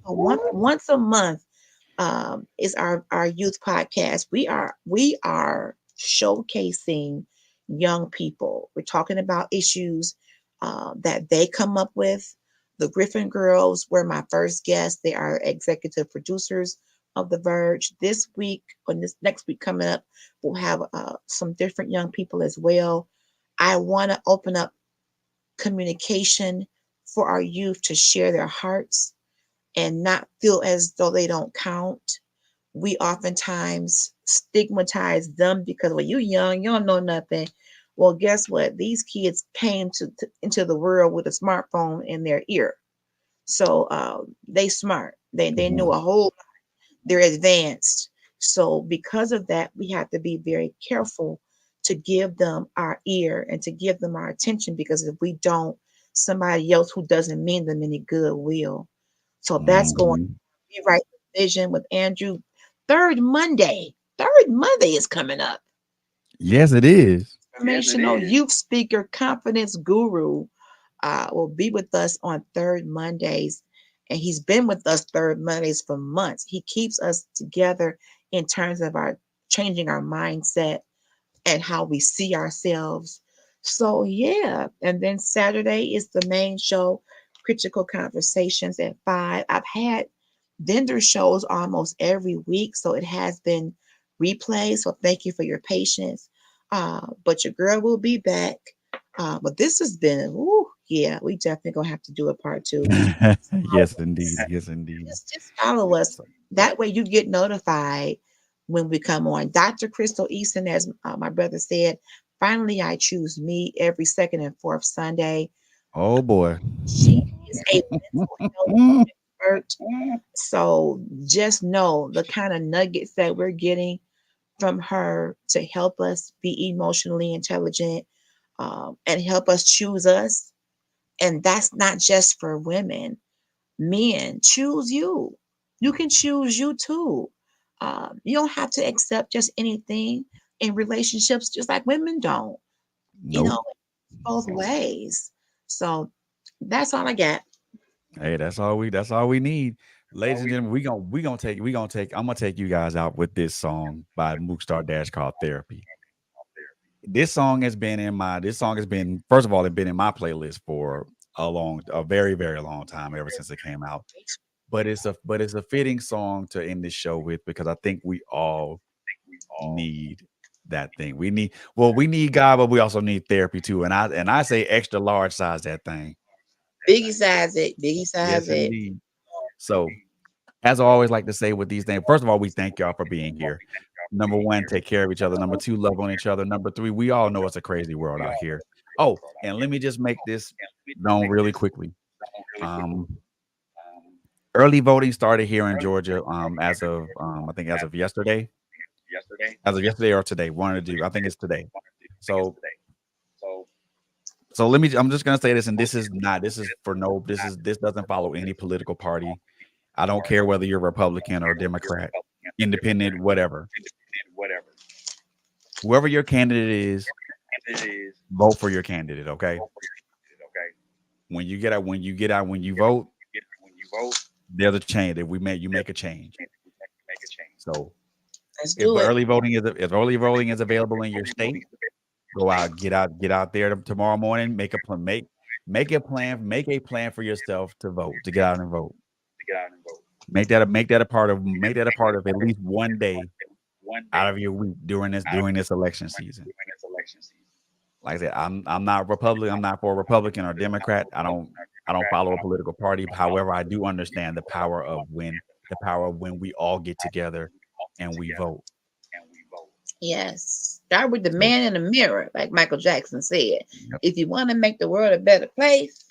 A: whoop.
C: once a month is our youth podcast. We are showcasing young people. We're talking about issues that they come up with. The Griffin Girls were my first guests. They are executive producers of The Verge. This week, or this next week coming up, we'll have some different young people as well. I want to open up communication for our youth to share their hearts and not feel as though they don't count. We oftentimes stigmatize them because, well, you young, you don't know nothing. Well, guess what? These kids came into the world with a smartphone in their ear. So they smart. They know
A: Mhm.
C: a whole, they're advanced. So because of that, we have to be very careful to give them our ear and to give them our attention, because if we don't, somebody else who doesn't mean them any good will. So that's going.
A: Mhm.
C: We write the vision with Andrew. Third Monday. Third Monday is coming up.
A: Yes, it is.
C: Informational youth speaker, confidence guru will be with us on third Mondays. And he's been with us third Mondays for months. He keeps us together in terms of our changing our mindset and how we see ourselves. So yeah. And then Saturday is the main show, Critical Conversations at 5. I've had vendor shows almost every week, so it has been replayed. So thank you for your patience. But your girl will be back. But this has been, ooh, yeah, we definitely gonna have to do a part two.
A: Yes, indeed. Yes, indeed.
C: Just follow us.
A: So,
C: That way you get notified when we come on. Dr. Crystal Easton, as my brother said, finally I choose me every second and fourth Sunday.
A: oh boy.
C: She is a mental health expert. So just know the kind of nuggets that we're getting from her to help us be emotionally intelligent, and help us choose us. And that's not just for women. Men, choose you. You can choose you too. You don't have to accept just anything in relationships, just like women don't. You
A: Nope.
C: know, both ways. So that's all I got.
A: Hey, that's all we need. Ladies and gentlemen, we gonna take I'm gonna take you guys out with this song by Mookstar Dash called Therapy. This song has been, first of all, it's been in my playlist for a very, very long time, ever since it came out. But it's a fitting song to end this show with, because I think we all need that thing. We need God, but we also need therapy too. And I say extra large size that thing.
C: Biggie size it. Biggie size
A: Yes,
C: it.
A: indeed. So, as I always like to say with these things, first of all, we thank y'all for being here. Number one, take care of each other. Number two, love on each other. Number three, we all know it's a crazy world out here. Oh, and let me just make this known really quickly. Um, Early voting started here in Georgia, as of I think as of yesterday. As of yesterday or today. One of the two. I think it's today. So so I'm just gonna say this, and this doesn't follow any political party. I don't care whether you're Republican or Democrat, independent, whatever. Whoever your candidate is, vote for your candidate. Okay. When you vote, there's a change. That we make you make a change. So
C: Let's
A: if
C: do it.
A: early voting is available in your state, go out, get out there tomorrow morning. Make a plan for yourself to vote, to get out and vote. Make that a part of at least one day out of your week during this election season. Like I said, I'm not Republican. I'm not for a Republican or Democrat. I don't follow a political party. However, I do understand the power of when we all get together and we vote.
C: Yes. Start with the
A: So,
C: man in the mirror, like Michael Jackson said.
A: yep,
C: If you want to make the world a better place,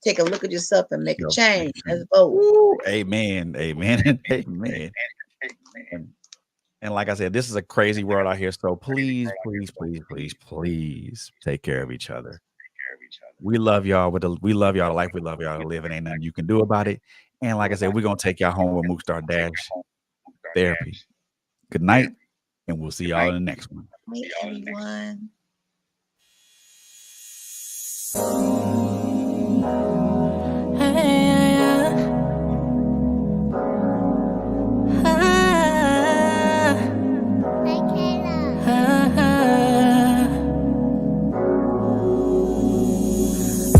C: take a look at yourself and make a
A: yourself, make
C: change.
A: a
C: Let's
A: change.
C: vote.
A: Woo, amen, amen, and amen. And and like I said, this is a crazy world out here. So please, please, please, please, please take care of each other. We love y'all we love y'all to life. We love y'all to live, and ain't nothing you can do about it. And like I said, we're gonna take y'all home with Mookstar Dash Therapy. Good night, and we'll see y'all in the next one.
C: Wait, everyone.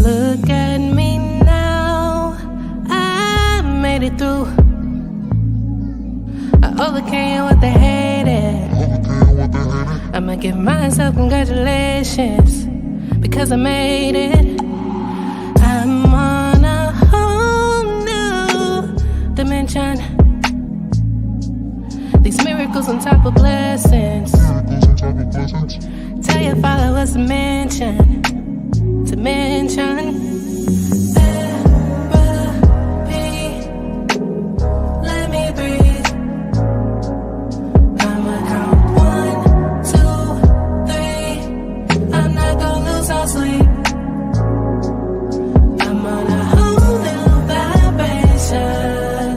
D: Look at me now, I made it through. I overcame what they hated. I'ma give myself congratulations, because I made it. I'm on a whole new dimension. These miracles on top of blessings. Tell your followers to mention. Therapy, let me breathe. I'ma count 1, 2, 3. I'm not gonna lose no sleep. I'm on a whole new vibration,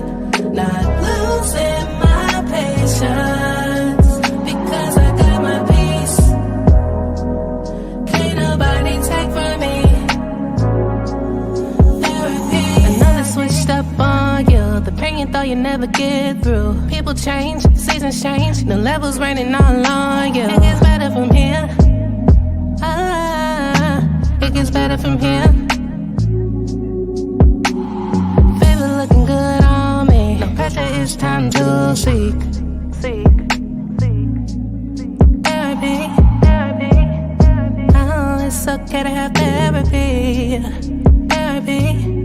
D: not losing my patience, because I got my peace. Can't nobody take from me. Therapy. Another switched up on you. The pain you thought you'd never get through. People change, seasons change, new levels raining all on you. It gets better from here. It gets better from here. Favor looking good on me. No pressure, it's time to seek therapy. Oh, it's okay to have therapy. Therapy.